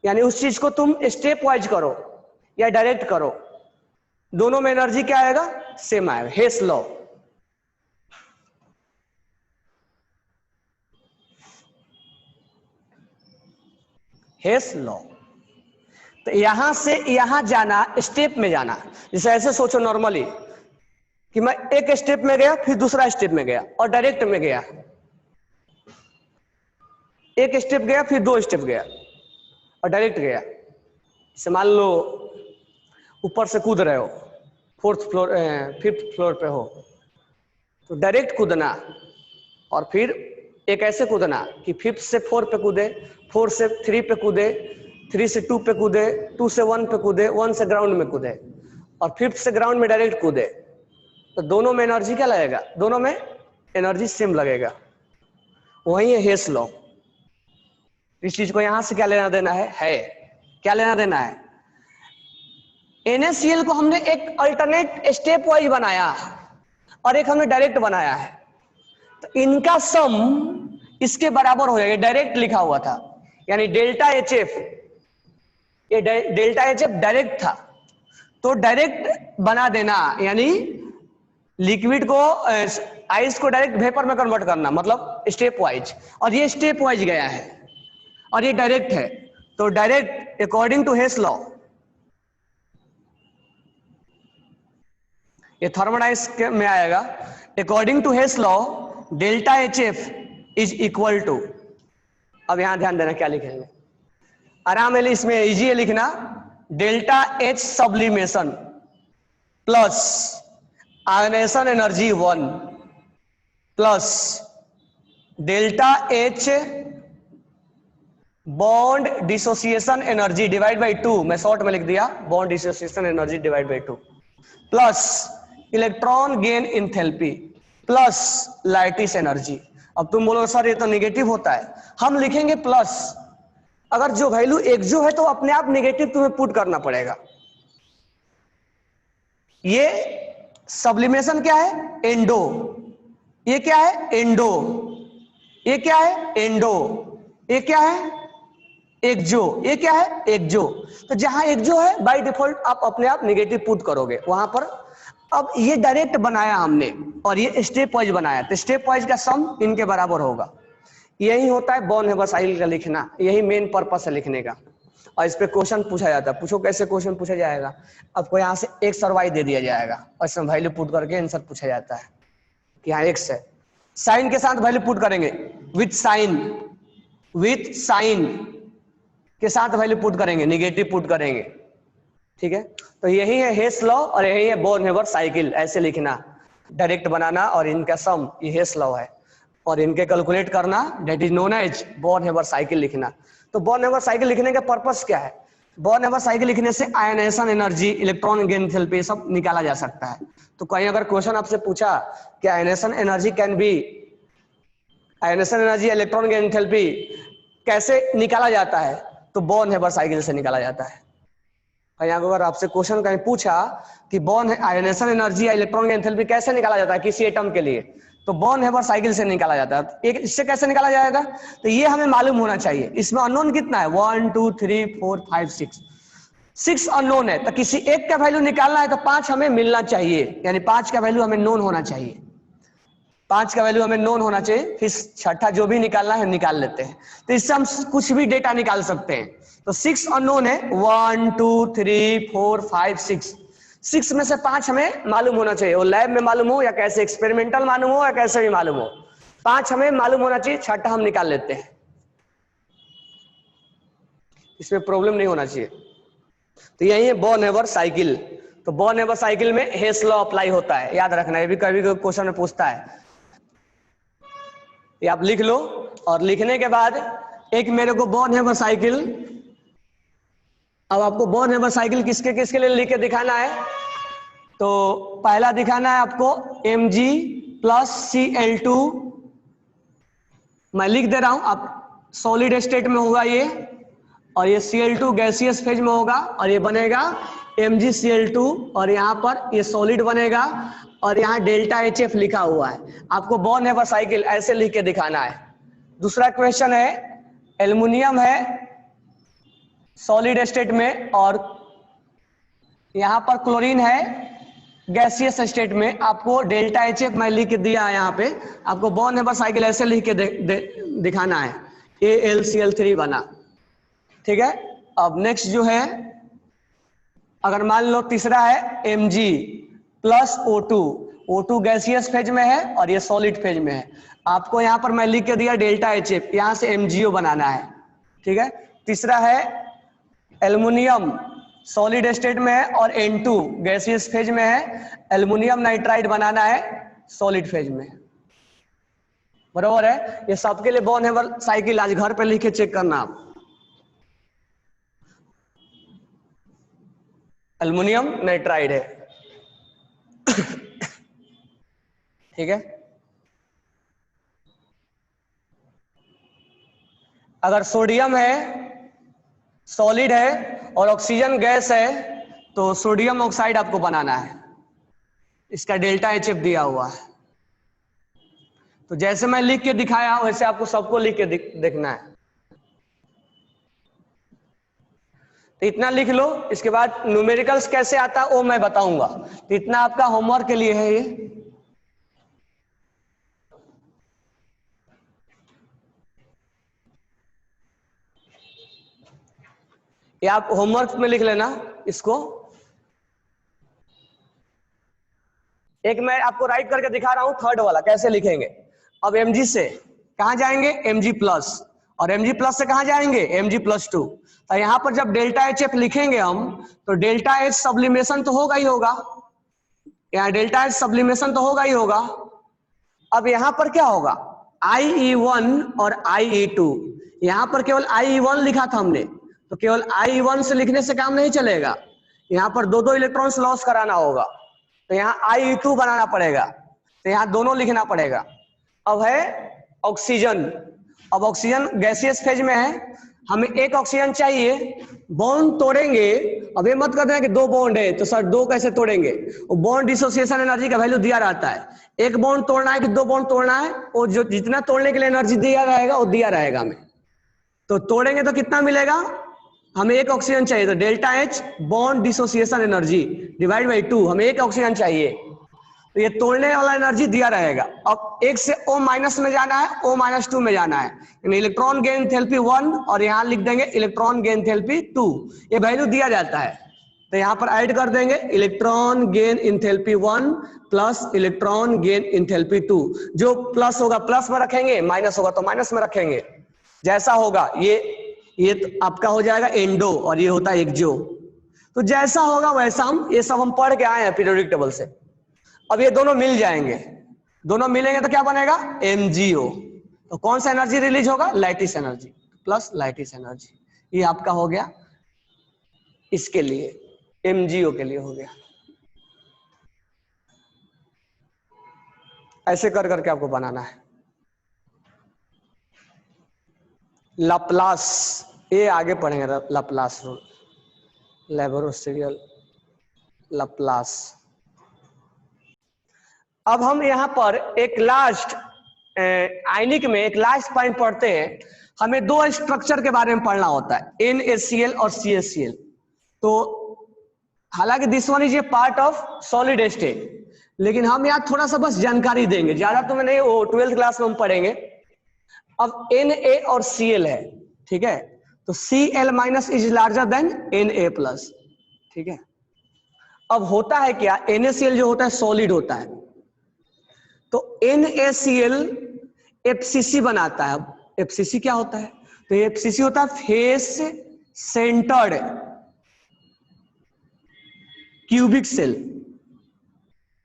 यानी उस चीज को तुम स्टेप वाइज करो या डायरेक्ट करो, दोनों में एनर्जी क्या आएगा, सेम आएगा, हेस लॉ। हेस लॉ। तो यहां से यहां जाना, स्टेप में जाना, जैसे ऐसे सोचो नॉर्मली कि मैं एक स्टेप में गया, फिर दूसरा स्टेप में गया और डायरेक्ट में गया, एक स्टेप गया फिर दो स्टेप गया और डायरेक्ट गया। जैसे मान लो ऊपर से कूद रहे हो, फोर्थ फ्लोर फिफ्थ फ्लोर पे हो, तो डायरेक्ट कूदना और फिर एक ऐसे कूदना कि फिफ्थ से फोर पे कूदे, फोर से थ्री पे कूदे, थ्री से टू पे कूदे, टू से वन पे कूदे, वन से ग्राउंड में कूदे और फिफ्थ से ग्राउंड में डायरेक्ट कूदे। तो दोनों में एनर्जी क्या लगेगा, दोनों में एनर्जी सेम लगेगा। वही है हेस लॉ। इस चीज को यहां से क्या लेना देना है क्या लेना देना है। NaCl को हमने एक अल्टरनेट स्टेप वाइज बनाया और एक हमने डायरेक्ट बनाया है, तो इनका सम इसके बराबर हो जाएगा। डायरेक्ट लिखा हुआ था यानी डेल्टा HF, ये डेल्टा HF डायरेक्ट था, तो डायरेक्ट बना देना यानी लिक्विड को आइस को डायरेक्ट वेपर में कन्वर्ट करना, मतलब स्टेप वाइज। और ये स्टेप वाइज गया है और ये डायरेक्ट है, तो direct according to Hess law, ये थर्मोडाइनमिक्स में आएगा। According to Hess law delta HF is equal to, अब यहां ध्यान देना क्या लिखेंगे, आराम है इसमें इजी है लिखना, delta H sublimation plus ionisation energy 1 plus delta H bond dissociation energy divide by 2, मैं शॉर्ट में लिख दिया, bond dissociation energy divide by 2 plus electron gain enthalpy plus lattice energy. अब तुम बोलो सर ये तो नेगेटिव होता है, हम लिखेंगे प्लस। अगर जो वैल्यू एक जो है तो अपने आप नेगेटिव तुम्हें पुट करना पड़ेगा। ये सब्लिमेशन क्या है, एंडो, ये क्या है एंडो, ये क्या है एंडो, ये क्या है एक्जो, ये क्या है एक्जो। तो जहां एक्जो है बाय डिफॉल्ट आप अपने आप नेगेटिव पुट करोगे वहां पर। अब ये डायरेक्ट बनाया हमने और ये स्टेप वाइज बनाया, तो स्टेप वाइज का सम इनके बराबर होगा। यही होता है बॉर्न हेबर साइकिल का लिखना, यही मेन पर्पस है लिखने का। और इस पे क्वेश्चन पूछा जाता है, पूछो कैसे क्वेश्चन पूछा जाएगा। आपको यहाँ से एक्स और वाई दे दिया जाएगा और इसमें वैल्यू पुट करके आंसर पूछा जाता है कि यहाँ एक्स है, साइन के साथ वैल्यू पुट करेंगे, विथ साइन के साथ वैल्यू पुट करेंगे, निगेटिव पुट करेंगे, ठीक है। तो यही है हेस लॉ और यही है बॉर्न हेबर साइकिल, ऐसे लिखना, डायरेक्ट बनाना और इनका सम ये हेस लॉ है और इनके कैलकुलेट करना, that is known as Born Haber cycle लिखना। तो बॉर्न हेबर साइकिल लिखने का पर्पस क्या है, बॉर्न हेबर साइकिल लिखने से ionisation energy, electron gain enthalpy सब निकाला जा सकता है। तो कहीं अगर क्वेश्चन आपसे पूछा कि ionisation energy can be, ionisation energy electron gain enthalpy कैसे निकाला जाता है, तो बॉर्न हेबर साइकिल से निकाला जाता है। कहीं अगर आपसे क्वेश्चन कहीं पूछा कि बॉर्न आयनेशन एनर्जी या इलेक्ट्रॉन गेन एंथैल्पी कैसे निकाला जाता है किसी एटम के लिए, तो बॉर्न हेबर साइकिल से निकाला जाता है। एक इससे कैसे निकाला जाएगा, तो ये हमें मालूम होना चाहिए। इसमें अननोन कितना है, 1 2 3 4 5 6 अननोन है, तो किसी एक का वैल्यू निकालना है तो 5 हमें मिलना चाहिए, यानी 5 का वैल्यू हमें नोन होना चाहिए, 5 का वैल्यू हमें नोन होना चाहिए, फिर छठा जो भी निकालना है निकाल लेते हैं। तो इससे हम कुछ भी डेटा निकाल सकते हैं। तो 6 अननोन है, 1 2 3 4 5 6 में से 5 हमें मालूम होना चाहिए, वो लैब में मालूम हो या कैसे एक्सपेरिमेंटल मालूम हो या कैसे भी मालूम हो, 5 हमें मालूम होना चाहिए, छठा हम निकाल लेते हैं, इसमें प्रॉब्लम नहीं होना चाहिए। तो यही है बॉर्न हेबर साइकिल। तो बॉर्न हेबर साइकिल में हेस लॉ अप्लाई होता है, याद रखना, ये भी कभी क्वेश्चन में पूछता है, ये आप लिख लो। और लिखने के बाद एक मेरे को बॉर्न हेबर साइकिल, अब आपको बॉर्न हेबर साइकिल किसके किसके लिए लिख के दिखाना है, तो पहला दिखाना है आपको Mg प्लस Cl2, मैं लिख दे रहा हूं, आप सॉलिड स्टेट में होगा ये, और ये Cl2 गैसियस फेज में होगा और ये बनेगा MgCl2, और यहाँ पर ये सॉलिड बनेगा और यहाँ डेल्टा HF लिखा हुआ है। आपको बॉर्न हेबर साइकिल ऐसे लिख के दिखाना है। दूसरा क्वेश्चन है, एल्युमिनियम है सॉलिड स्टेट में और यहाँ पर क्लोरीन है गैसियस स्टेट में, आपको डेल्टा HF मैं लिख के दिया है यहाँ पे, आपको बॉन्ड नंबर साइकिल ऐसे लिख के दिखाना है, AlCl3 बना। ठीक है, अब नेक्स्ट जो है, अगर मान लो तीसरा है Mg plus O2 gaseous phase में है और ये सॉलिड फेज में है, आपको यहाँ पर मैं लिख के दिया डेल्टा HF, यहाँ से MgO बनाना है। ठीक है, तीसरा है एल्युमिनियम सॉलिड स्टेट में है और N2 गैसियस फेज में है, एल्युमिनियम नाइट्राइड बनाना है सॉलिड फेज में। बराबर है, ये सबके लिए बॉन्ड नंबर साइकिल आज घर पे लिख के चेक करना आप। एल्युमिनियम नाइट्राइड है। ठीक है, अगर सोडियम है सॉलिड है और ऑक्सीजन गैस है तो सोडियम ऑक्साइड आपको बनाना है, इसका डेल्टा HF दिया हुआ है। तो जैसे मैं लिख के दिखाया वैसे आपको सबको लिख के देखना है। तो इतना लिख लो, इसके बाद न्यूमेरिकल्स कैसे आता है वो मैं बताऊंगा। तो इतना आपका होमवर्क के लिए है ये आप होमवर्क में लिख लेना इसको। एक मैं आपको राइट करके दिखा रहा हूं थर्ड वाला कैसे लिखेंगे। अब Mg से कहां जाएंगे, Mg प्लस, और Mg प्लस से कहां जाएंगे, Mg+2। तो यहां पर जब डेल्टा HF लिखेंगे हम तो डेल्टा H सब्लिमेशन तो होगा ही होगा, यहाँ डेल्टा H सब्लिमेशन तो होगा ही होगा। अब यहां पर क्या होगा, IE1 और IE2, यहां पर केवल IE1 लिखा था हमने, तो केवल IE1 से लिखने से काम नहीं चलेगा, यहां पर दो इलेक्ट्रॉन्स लॉस कराना होगा, तो यहाँ IE2 बनाना पड़ेगा, तो यहाँ दोनों लिखना पड़ेगा। अब है ऑक्सीजन, अब ऑक्सीजन गैसियस फेज में है, हमें एक ऑक्सीजन चाहिए, बॉन्ड तोड़ेंगे। अब ये मत कर देना कि दो बॉन्ड है तो सर दो कैसे तोड़ेंगे, वो बॉन्ड डिसोसिएशन एनर्जी का वैल्यू दिया रहता है, एक बॉन्ड तोड़ना है कि दो बॉन्ड तोड़ना है, वो जो जितना तोड़ने के लिए एनर्जी दिया रहेगा वो दिया रहेगा हमें। तो तोड़ेंगे तो कितना मिलेगा, हमें एक ऑक्सीजन चाहिए, तो delta H bond dissociation energy divide by 2, हमें एक ऑक्सीजन चाहिए, तो ये तोड़ने वाला एनर्जी दिया रहेगा। अब एक से O माइनस में जाना है, O-2 में जाना है, यानी इलेक्ट्रॉन गेन एंथैल्पी 1 और यहाँ लिख देंगे इलेक्ट्रॉन गेन एंथैल्पी 2, ये वैल्यू दिया जाता है। तो यहाँ पर ऐड कर देंगे electron gain enthalpy 1 plus electron gain enthalpy 2, जो प्लस होगा प्लस में रखेंगे, माइनस होगा तो माइनस में रखेंगे, जैसा होगा ये तो आपका हो जाएगा एंडो और ये होता है एक्सो। तो जैसा होगा वैसा हम ये सब हम पढ़ के आए हैं पीरियोडिक टेबल से। अब ये दोनों मिल जाएंगे, दोनों मिलेंगे तो क्या बनेगा, MgO। तो कौन सा एनर्जी रिलीज होगा, lattice energy plus lattice energy, ये आपका हो गया इसके लिए, MgO के लिए हो गया। ऐसे कर करके आपको बनाना है। लाप्लास, ये आगे पढ़ेंगे, लाप्लास रूल, लैबोरेटोरियल लाप्लास। अब हम यहाँ पर एक लास्ट आयनिक में एक लास्ट पॉइंट पढ़ते हैं, हमें दो स्ट्रक्चर के बारे में पढ़ना होता है, NaCl और CaCl। तो हालांकि this one is a part of solid state, लेकिन हम यहाँ थोड़ा सा बस जानकारी देंगे, ज्यादा तो मैं नहीं, वो 12th क्लास में हम पढ़ेंगे। अब Na और Cl है, ठीक है, तो Cl minus is larger than Na plus, ठीक है। अब होता है क्या, NaCl जो होता है सॉलिड होता है, तो NaCl FCC बनाता है। अब FCC क्या होता है, तो FCC होता है face centred cubic cell,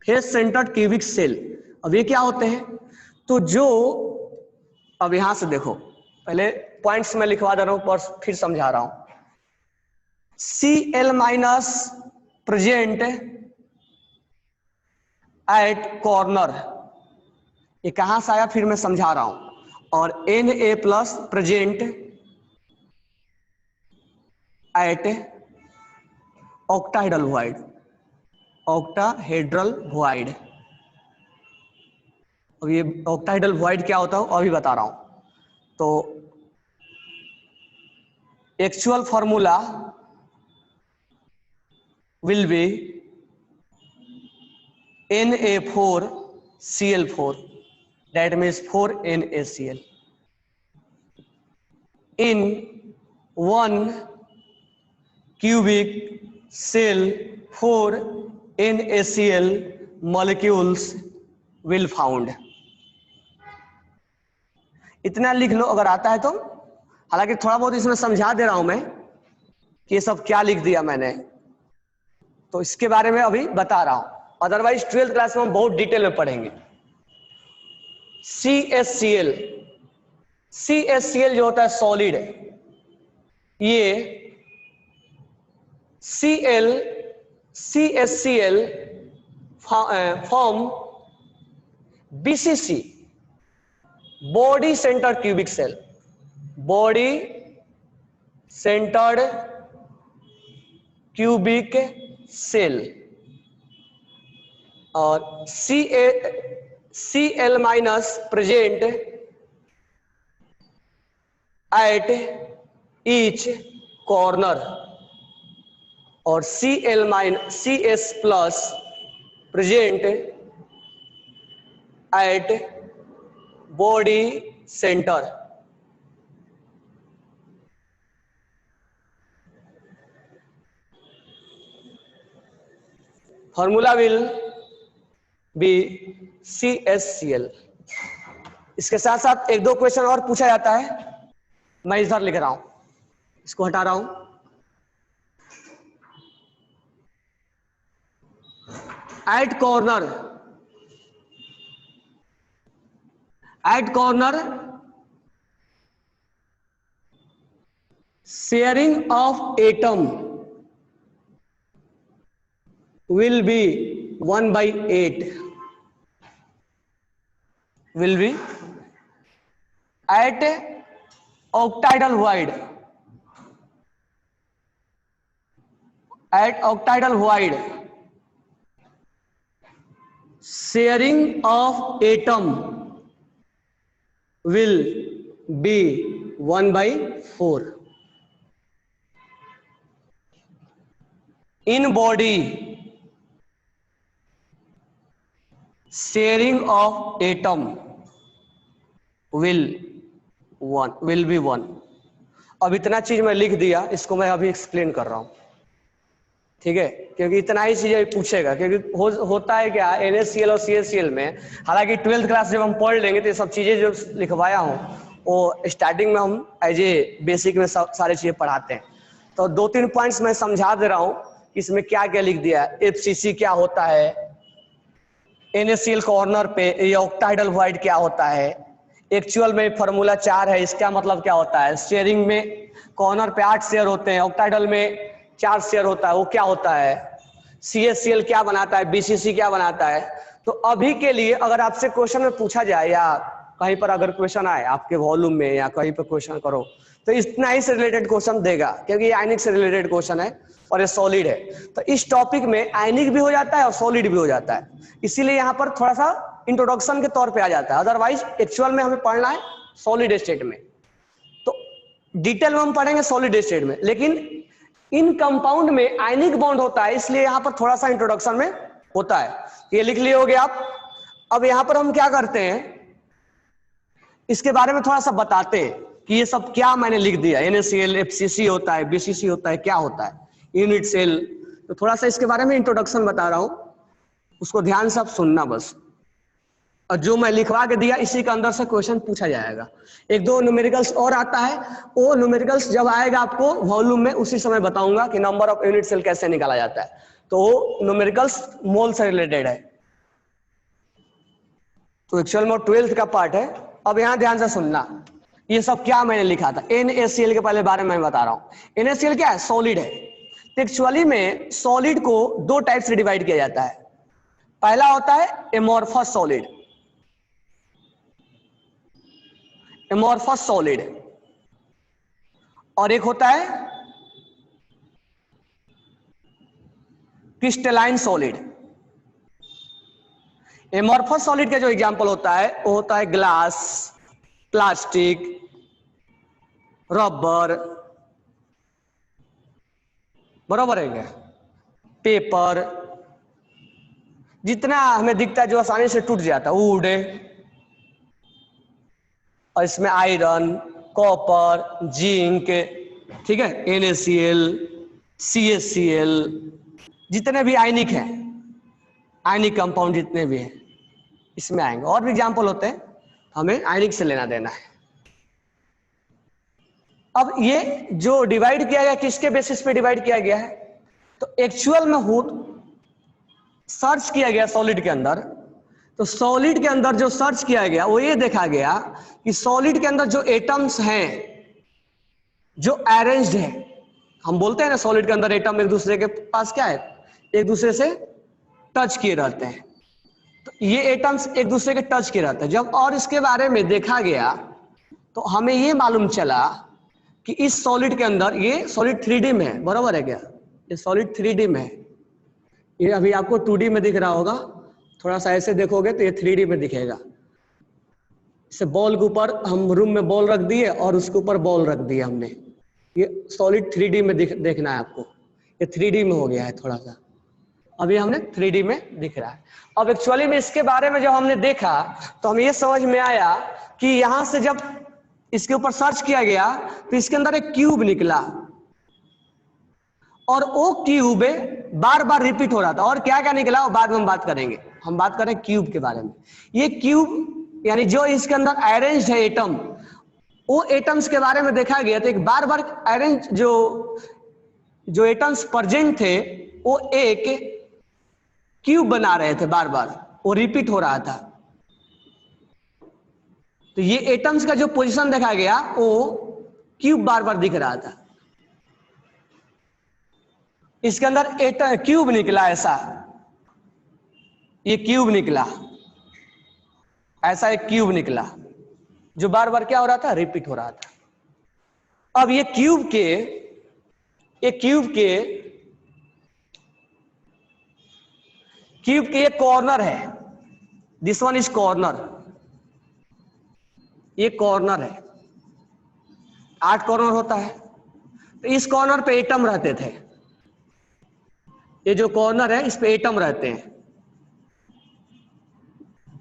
face centred cubic cell. अब ये क्या होते हैं, तो जो, अब यहां से देखो, पहले पॉइंट्स में लिखवा दे रहा हूं पर फिर समझा रहा हूं। Cl minus present eight corner, ये कहां से आया फिर मैं समझा रहा हूं, और Na plus present eight octahedral void, octahedral void. अब ये ऑक्टाहेड्रल वॉइड क्या होता है अभी बता रहा हूं। तो actual formula will be Na4Cl4, that means 4NaCl. In 1 cubic cell 4NaCl molecules will found. इतना लिख लो अगर आता है तो। हालांकि थोड़ा बहुत इसमें समझा दे रहा हूं मैं कि ये सब क्या लिख दिया मैंने, तो इसके बारे में अभी बता रहा हूं, अदरवाइज 12th क्लास में हम बहुत डिटेल में पढ़ेंगे। CaCl, CaCl जो होता है सॉलिड, ये CaCl form BCC, body centred cubic cell, body centred cubic cell, और Cl minus present at each corner, और CS plus present at body centre. Formula will be CaCl। इसके साथ साथ एक दो क्वेश्चन और पूछा जाता है, मैं इधर लिख रहा हूं, इसको हटा रहा हूं। At corner sharing of atom will be 1/8, will be at octahedral void, sharing of atom will be 1/4. In body, sharing of atom will be 1. अब इतना चीज मैं लिख दिया, इसको मैं अभी एक्सप्लेन कर रहा हूं, ठीक है, क्योंकि इतना ही चीज पूछेगा, क्योंकि होता है क्या NaCl और CaCl में, हालांकि 12th क्लास जब हम पढ़ लेंगे तो ये सब चीजें जो लिखवाया हूं वो स्टार्टिंग में हम एज ए बेसिक में सारी चीजें पढ़ाते हैं। तो 2-3 पॉइंट्स मैं समझा दे रहा हूं कि इसमें क्या क्या लिख दिया है। FCC क्या होता है, NaCl कॉर्नर पे ये ऑक्टाहेड्रल वॉइड क्या होता है, एक्चुअल में फॉर्मूला 4 है, इसका मतलब क्या होता है, शेयरिंग में कॉर्नर पे 8 शेयर होते हैं, ऑक्टाहेड्रल में 4 शेयर होता है, वो क्या होता है, CaCl क्या बनाता है, BCC क्या बनाता है। तो अभी के लिए अगर आपसे क्वेश्चन में पूछा जाए या कहीं पर अगर क्वेश्चन आए आपके वॉल्यूम में या कहीं पर क्वेश्चन करो, तो इतना ही से रिलेटेड क्वेश्चन देगा, क्योंकि ये आयनिक से रिलेटेड क्वेश्चन है और ये सॉलिड है। तो इस टॉपिक में आयनिक भी हो जाता है और सॉलिड भी हो जाता है, इसीलिए यहाँ पर थोड़ा सा इंट्रोडक्शन के तौर पे आ जाता है। अदरवाइज एक्चुअल में हमें पढ़ना है सॉलिड स्टेट में, तो डिटेल में हम पढ़ेंगे सॉलिड स्टेट में, लेकिन इन कंपाउंड में आयनिक बॉन्ड होता है, इसलिए यहाँ पर थोड़ा सा इंट्रोडक्शन में होता है। ये लिख लिए होगे आप। अब यहाँ पर हम क्या करते हैं, इसके बारे में थोड़ा सा बताते हैं कि ये सब क्या मैंने लिख दिया, NaCl, FCC होता है, BCC होता है, क्या होता है, यूनिट सेल। तो थोड़ा सा इसके बारे में इंट्रोडक्शन बता रहा हूं, उसको ध्यान से आप सुनना बस, और जो मैं लिखवा के दिया इसी के अंदर से क्वेश्चन पूछा जाएगा। 1-2 न्यूमेरिकल्स और आता है, वो न्यूमेरिकल्स जब आएगा आपको वॉल्यूम में उसी समय बताऊंगा कि नंबर ऑफ यूनिट सेल कैसे निकाला जाता है। तो वो न्यूमेरिकल्स मोल से रिलेटेड है, तो एक्चुअल में 12th का पार्ट है। अब यहां ध्यान से सुनना, ये सब क्या मैंने लिखा था। NaCl के पहले बारे में मैं बता रहा हूं। NaCl क्या है, सॉलिड है। तो एक्चुअली में सॉलिड को 2 टाइप से डिवाइड किया जाता है। पहला होता है एमोर्फस सॉलिड, एमोर्फस सॉलिड, और एक होता है क्रिस्टलाइन सॉलिड। एमोर्फस सॉलिड का जो एग्जांपल होता है वो होता है ग्लास, प्लास्टिक, रबर, बरोबर है क्या। पेपर, जितना हमें दिखता है जो आसानी से टूट जाता है, वुड, और इसमें आयरन, कॉपर, जिंक, ठीक है, NaCl, CaCl, जितने भी आयनिक हैं, आयनिक कंपाउंड जितने भी हैं इसमें आएंगे। और भी एग्जाम्पल होते हैं, हमें आयनिक से लेना देना है। अब ये जो डिवाइड किया गया किसके बेसिस पे डिवाइड किया गया है, तो एक्चुअल में हो सर्च किया गया सॉलिड के अंदर, तो सॉलिड के अंदर जो सर्च किया गया वो ये देखा गया कि सॉलिड के अंदर जो एटम्स हैं जो अरेंज्ड है, हम बोलते हैं ना सॉलिड के अंदर एटम एक दूसरे के पास क्या है, एक दूसरे से टच किए रहते हैं, तो ये एटम्स एक दूसरे के टच किए रहते हैं। जब और इसके बारे में देखा गया तो हमें ये मालूम चला कि इस सॉलिड के अंदर, ये सॉलिड 3D में है, बराबर है क्या, ये सॉलिड 3D में है, ये अभी आपको 2D में दिख रहा होगा, थोड़ा सा ऐसे देखोगे तो ये 3D में दिखेगा। इसे बॉल के ऊपर हम रूम में बॉल रख दिए और उसके ऊपर बॉल रख दिया हमने, ये सॉलिड 3D में देखना है आपको, ये 3D में हो गया है थोड़ा सा, अभी हमने 3D में दिख रहा है। अब एक्चुअली में इसके बारे में जब हमने देखा तो हमें ये समझ में आया कि यहां से जब इसके ऊपर सर्च किया गया तो इसके अंदर एक क्यूब निकला, और वो क्यूब बार बार रिपीट हो रहा था। और क्या क्या निकला वो बाद में हम बात करेंगे, हम बात करें क्यूब के बारे में। ये क्यूब यानी जो इसके अंदर अरेंज है एटम, वो एटम्स के बारे में देखा गया तो एक बार बार अरेंज जो एटम्स प्रेजेंट थे वो एक क्यूब बना रहे थे, बार बार वो रिपीट हो रहा था। तो ये एटम्स का जो पोजीशन देखा गया वो क्यूब बार बार दिख रहा था, इसके अंदर क्यूब निकला, ऐसा ये क्यूब निकला, ऐसा एक क्यूब निकला जो बार बार क्या हो रहा था, रिपीट हो रहा था। अब ये क्यूब के ये कॉर्नर है, दिस वन इज कॉर्नर, ये कॉर्नर है, 8 कॉर्नर होता है, तो इस कॉर्नर पे एटम रहते थे, ये जो कॉर्नर है इस पे एटम रहते हैं।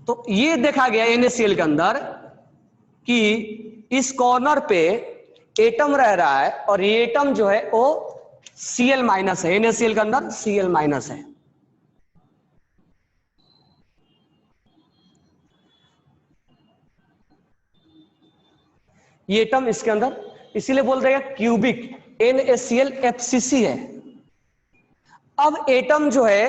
तो ये देखा गया NaCl के अंदर कि इस कॉर्नर पे एटम रह रहा है, और ये एटम जो है वो Cl माइनस है, NaCl के अंदर Cl माइनस है। ये एटम इसके अंदर, इसीलिए बोल रहे हैं क्यूबिक, NaCl FCC है। अब एटम जो है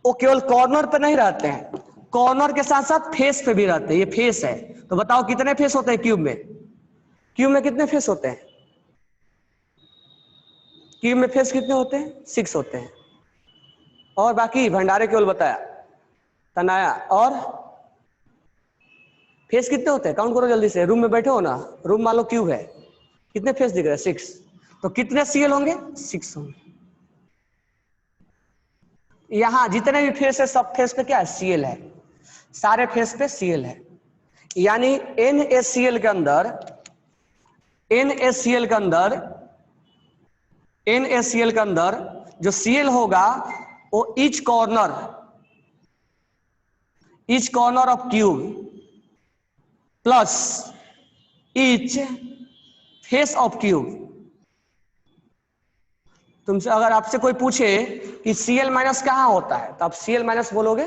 वो केवल कॉर्नर पे नहीं रहते हैं, कॉर्नर के साथ साथ फेस पे भी रहते हैं, ये फेस है। तो बताओ कितने फेस होते हैं क्यूब में, क्यूब में कितने फेस होते हैं, क्यूब में फेस कितने होते हैं, 6 होते हैं। और बाकी भंडारे केवल बताया, तनाया, और फेस कितने होते हैं, काउंट करो जल्दी से, रूम में बैठे हो ना, रूम मान लो क्यूब है, कितने फेस दिख रहे हैं, 6, तो कितने Cl होंगे, 6 होंगे। यहां जितने भी फेस है सब फेस पे क्या है, Cl है, सारे फेस पे Cl है। यानी NaCl के अंदर जो Cl होगा वो each corner of cube plus each face of cube. तुमसे अगर आपसे कोई पूछे कि Cl माइनस कहां होता है तो आप Cl माइनस बोलोगे,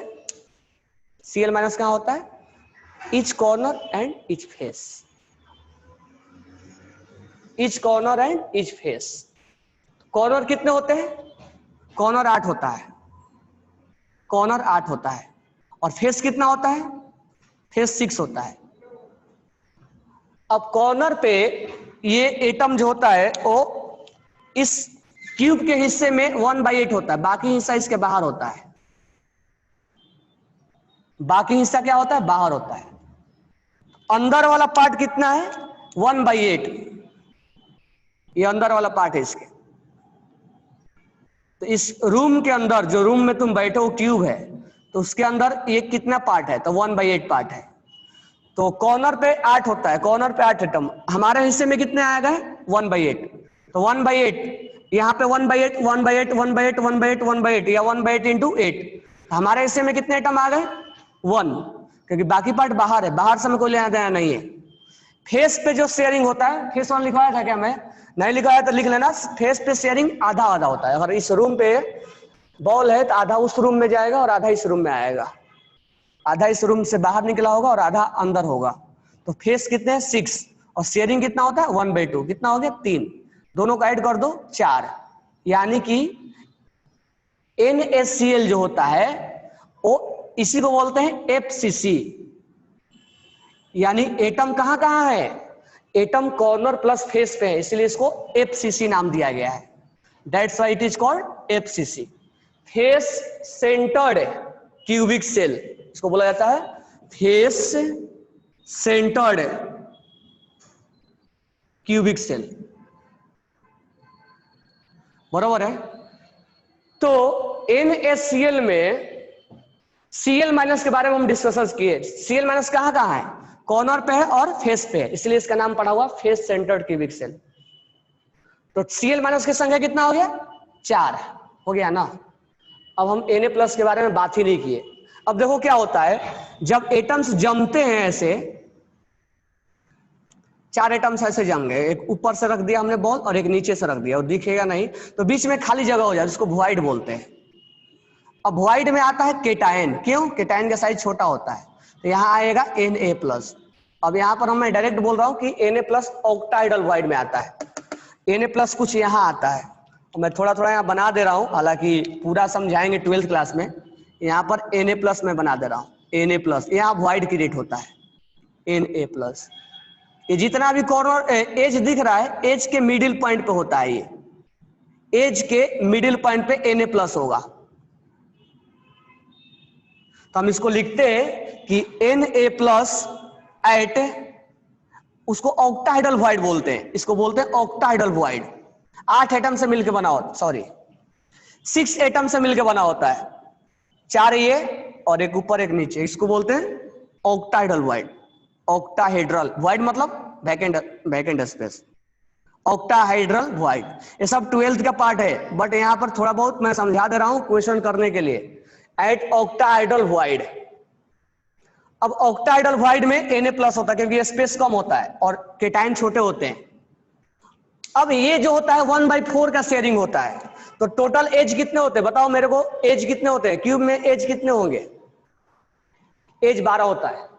Cl माइनस कहां होता है, each corner and each face, each corner and each face. Corner कितने होते हैं, कॉर्नर 8 होता है, कॉर्नर 8 होता है, और फेस कितना होता है, फेस 6 होता है। अब कॉर्नर पे ये एटम जो होता है वो इस क्यूब के हिस्से में 1/8 होता है, बाकी हिस्सा इसके बाहर होता है, बाकी हिस्सा क्या होता है, बाहर होता है। अंदर वाला पार्ट कितना है, 1/8, ये अंदर वाला पार्ट है इसके। तो इस रूम के अंदर, जो रूम में तुम बैठे हो क्यूब है, तो उसके अंदर ये कितना पार्ट है, तो 1/8 पार्ट है। तो कॉर्नर पे 8 होता है, कॉर्नर पे 8 एटम, हमारे हिस्से में कितने आएगा, 1/8, तो 1/8 यहाँ पे 1/8 1/8 1/8 1/8 1/8 या 1/8 इंटू 8, हमारे हिस्से में कितने एटम आ गए 1, क्योंकि बाकी पार्ट बाहर है, बाहर से हमें कोई लेना देना नहीं है। फेस पे जो शेयरिंग होता है, फेस वन लिखवाया था क्या मैं, नहीं लिखवाया तो लिख लेना, फेस पे शेयरिंग आधा आधा होता है। अगर इस रूम पे बॉल है तो आधा उस रूम में जाएगा और आधा इस रूम में आएगा, आधा इस रूम से बाहर निकला होगा और आधा अंदर होगा। तो फेस कितने हैं 6 और शेयरिंग कितना होता है 1/2, कितना हो गया 3, दोनों को ऐड कर दो 4, यानी कि NaCl जो होता है वो इसी को बोलते हैं FCC, यानी एटम कहां कहां है, एटम कॉर्नर प्लस फेस पे है, इसलिए इसको FCC नाम दिया गया है। That's why it is called FCC, face centred cubic cell, इसको बोला जाता है फेस सेंटर्ड क्यूबिक सेल, बराबर है। तो NaCl में Cl माइनस के बारे में हम डिस्कस किए, Cl माइनस कहां कहां है, कॉर्नर पे है और फेस पे है, इसलिए इसका नाम पड़ा हुआ फेस सेंटर्ड क्यूबिक सेल। तो Cl माइनस की संख्या कितना हो गया 4 हो गया ना। अब हम Na+ के बारे में बात ही नहीं किए। अब देखो क्या होता है, जब एटम्स जमते हैं ऐसे, 4 एटम्स ऐसे जम गए, एक ऊपर से रख दिया हमने बॉल और एक नीचे से रख दिया और दिखेगा नहीं, तो बीच में खाली जगह हो जाए जिसको वॉइड बोलते हैं। अब वॉइड में आता है केटायन, क्यों, केटायन का साइज छोटा होता है, तो यहाँ आएगा Na+। अब यहाँ पर मैं डायरेक्ट बोल रहा हूँ कि Na+ ऑक्टाइडल वॉइड में आता है, Na+ कुछ यहाँ आता है, मैं थोड़ा थोड़ा यहाँ बना दे रहा हूँ, हालांकि पूरा समझाएंगे 12th क्लास में। यहाँ पर Na+ में बना दे रहा हूँ, Na+, यहाँ वॉइड क्रिएट होता है Na+। ये जितना भी कॉर्नर एज दिख रहा है, एज के मिडिल पॉइंट पे होता है, ये एज के मिडिल पॉइंट पे Na+ होगा। तो हम इसको लिखते हैं कि Na+ एट, उसको ऑक्टाहेड्रल वॉइड बोलते हैं, इसको बोलते हैं ऑक्टाहेड्रल वॉइड। 8 एटम से मिलकर बना होता, सॉरी 6 एटम से मिलकर बना होता है, 4 ये और एक ऊपर एक नीचे, इसको बोलते हैं ऑक्टाहेड्रल वॉइड। ऑक्टाहेड्रल वॉइड मतलब वैकेंट स्पेस, ऑक्टाहेड्रल वॉइड। ये सब 12th का पार्ट है, बट यहां पर थोड़ा बहुत मैं समझा दे रहा हूं क्वेश्चन करने के लिए। एट ऑक्टाहेड्रल वॉइड, अब ऑक्टाहेड्रल वॉइड में Na+ होता है क्योंकि स्पेस कम होता है और केटायन छोटे होते हैं। अब ये जो होता है 1/4 का शेयरिंग होता है, तो टोटल एज कितने होते हैं बताओ मेरे को, एज कितने होते हैं क्यूब में, एज कितने होंगे, एज 12 होता है।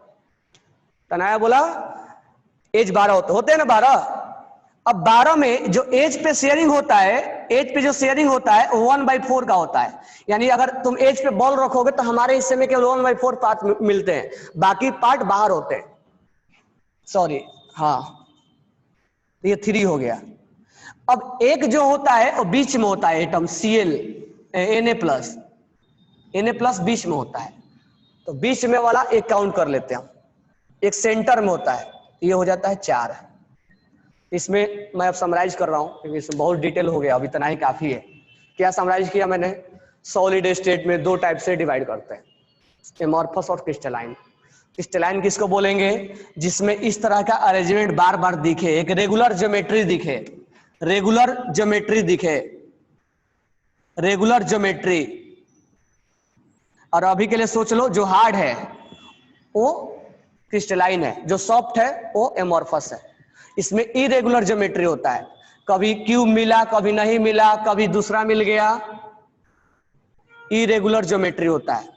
तनाया बोला एज 12 होते हैं ना 12। अब 12 में जो एज पे शेयरिंग होता है, एज पे जो शेयरिंग होता है वो 1/4 का होता है, यानी अगर तुम एज पे बॉल रखोगे तो हमारे हिस्से में केवल 1/4 पार्ट मिलते हैं, बाकी पार्ट बाहर होते हैं, सॉरी हाँ, ये 3 हो गया। अब एक जो होता है वो बीच में होता है एटम Cl Na+ बीच में होता है, तो बीच में वाला एक काउंट कर लेते हैं हम, एक सेंटर में होता है, ये हो जाता है 4। इसमें मैं अब समराइज कर रहा हूं क्योंकि इसमें बहुत डिटेल हो गया, अब इतना ही काफी है। क्या समराइज किया मैंने, सॉलिड स्टेट में 2 टाइप से डिवाइड करते हैं, एमॉर्फस और क्रिस्टलाइन। क्रिस्टलाइन किसको बोलेंगे, जिसमें इस तरह का अरेंजमेंट बार बार दिखे, एक रेगुलर ज्योमेट्री दिखे, रेगुलर ज्योमेट्री दिखे, रेगुलर ज्योमेट्री। और अभी के लिए सोच लो, जो हार्ड है वो क्रिस्टलाइन है, जो सॉफ्ट है वो एमॉर्फस है। इसमें इरेगुलर ज्योमेट्री होता है, कभी क्यूब मिला कभी नहीं मिला, कभी दूसरा मिल गया, इरेगुलर ज्योमेट्री होता है।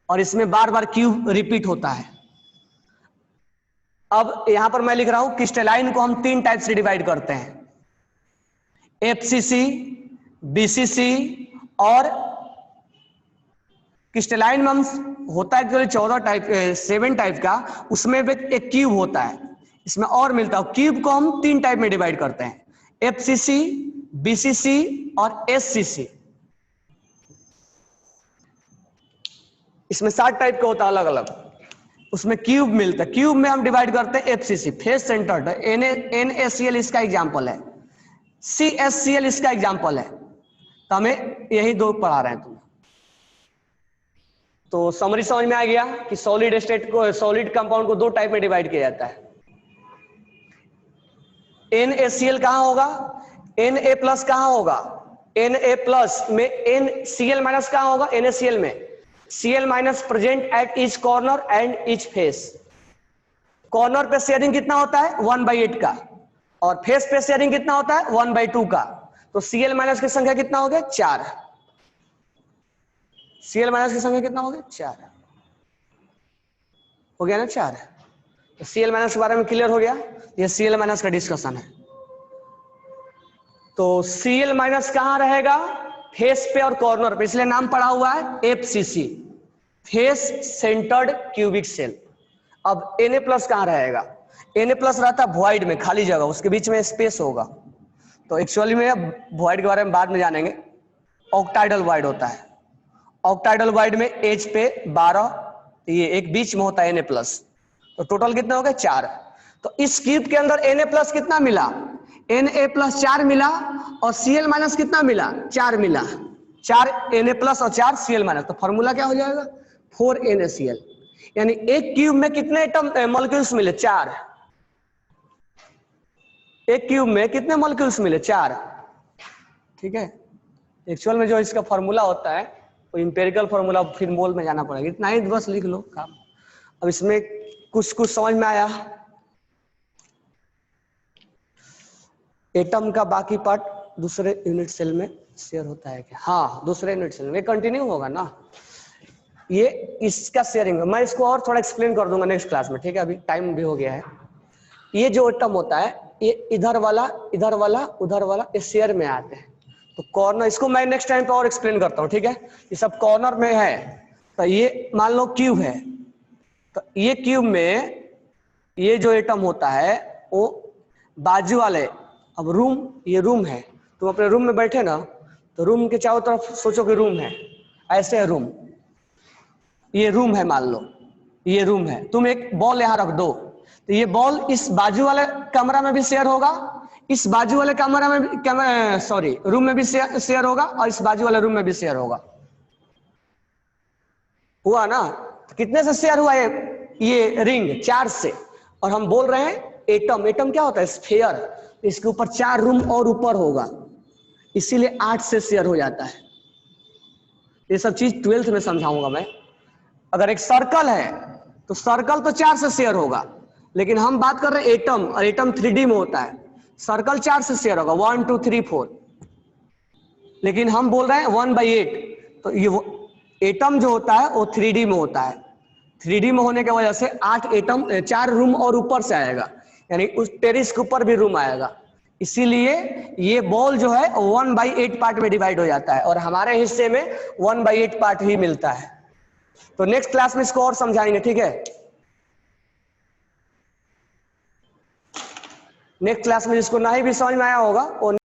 और इसमें बार बार क्यूब रिपीट होता है। अब यहां पर मैं लिख रहा हूं क्रिस्टलाइन को हम 3 टाइप से डिवाइड करते हैं, FCC, BCC और क्रिस्टलाइन में हम होता है केवल 7 टाइप का, उसमें एक क्यूब होता है, इसमें और मिलता है। क्यूब को हम 3 टाइप में डिवाइड करते हैं, FCC, BCC और SCC। इसमें 7 टाइप का होता है अलग अलग, उसमें क्यूब मिलता है। क्यूब में हम डिवाइड करते हैं FCC, फेस सेंटर्ड, NaCl इसका एग्जांपल है, CSCl इसका एग्जांपल है। तो हमें यही 2 पढ़ा रहे हैं तुम। तो समरी समझ में आ गया कि सॉलिड स्टेट को, सॉलिड कंपाउंड को 2 टाइप में डिवाइड किया जाता है। NaCl कहां होगा, Na प्लस कहाँ होगा, Na प्लस में NCl माइनस कहाँ होगा, NaCl में Cl minus present at each corner and each face. Corner पे शेयरिंग कितना होता है 1/8 का, और फेस पे शेयरिंग कितना होता है 1/2 का। तो Cl माइनस की संख्या कितना हो गया 4, Cl माइनस की संख्या कितना हो गया 4 हो गया ना 4। तो Cl माइनस के बारे में क्लियर हो गया, ये Cl माइनस का डिस्कशन है। तो Cl माइनस कहां रहेगा, फेस पे और कॉर्नर पे, इसलिए नाम पड़ा हुआ है FCC, face centred cubic cell. अब Na प्लस कहां रहेगा, Na प्लस रहता है वॉइड में, खाली जगह, उसके बीच में स्पेस होगा। तो एक्चुअली में वॉइड के बारे में बाद में जानेंगे। ऑक्टाइडल वॉइड होता है, ऑक्टाइडल वॉइड में एज पे 12, ये एक बीच में होता है Na प्लस। तो टोटल कितने हो गए 4। तो इस क्यूब के अंदर Na प्लस कितना मिला, Na प्लस 4 मिला, और Cl माइनस कितना मिला 4 मिला, 4 Na प्लस और 4 Cl माइनस। तो फॉर्मूला क्या हो जाएगा 4NaCl। यानी एक क्यूब में कितने एटम मॉलिक्यूल्स मिले 4, एक क्यूब में कितने मॉलिक्यूल्स मिले 4। ठीक है, एक्चुअल में जो इसका फॉर्मूला होता है वो इंपेरिकल फॉर्मूला, फिर मोल में जाना पड़ेगा, इतना ही बस लिख लो काम। अब इसमें कुछ समझ में आया, एटम का बाकी पार्ट दूसरे यूनिट सेल में शेयर होता है क्या, हाँ दूसरे यूनिट सेल में कंटिन्यू होगा ना, ये इसका शेयरिंग। मैं इसको और थोड़ा एक्सप्लेन कर दूंगा नेक्स्ट क्लास में, ठीक है, अभी टाइम भी हो गया है। ये जो एटम होता है ये इधर वाला इधर वाला उधर वाला ये शेयर में आते हैं। तो कॉर्नर, इसको मैं नेक्स्ट टाइम पे और एक्सप्लेन करता हूँ, ठीक है। ये सब कॉर्नर में है, तो ये मान लो क्यूब है, तो ये क्यूब में ये जो एटम होता है वो बाजू वाले, अब रूम, ये रूम है, तुम अपने रूम में बैठे ना, तो रूम के चारों तरफ सोचो कि रूम है, ऐसे है रूम, ये रूम है, मान लो ये रूम है, तुम एक बॉल यहां रख दो, तो ये बॉल इस बाजू वाले कमरा में भी शेयर होगा, इस बाजू वाले कमरा में भी, सॉरी रूम में भी शेयर होगा, और इस बाजू वाले रूम में भी शेयर होगा। हुआ ना, तो कितने से शेयर हुआ ये रिंग 4 से। और हम बोल रहे हैं एटम, एटम क्या होता है स्फीयर, इसके ऊपर 4 रूम और ऊपर होगा, इसीलिए 8 से शेयर हो जाता है। ये सब चीज 12th में समझाऊंगा मैं। अगर एक सर्कल है तो सर्कल तो 4 से शेयर होगा, लेकिन हम बात कर रहे हैं एटम, और एटम 3D में होता है, सर्कल 4 से शेयर होगा 1 2 3 4, लेकिन हम बोल रहे हैं 1/8। तो ये एटम जो होता है वो 3D में होता है, 3D में होने की वजह से 8 एटम 4 रूम और ऊपर से आएगा, यानी उस टेरिस के ऊपर भी रूम आएगा, इसीलिए ये बॉल जो है 1/8 पार्ट में डिवाइड हो जाता है, और हमारे हिस्से में 1/8 पार्ट ही मिलता है। तो नेक्स्ट क्लास में इसको और समझाएंगे, ठीक है। नेक्स्ट क्लास में जिसको नहीं भी समझ में आया होगा वो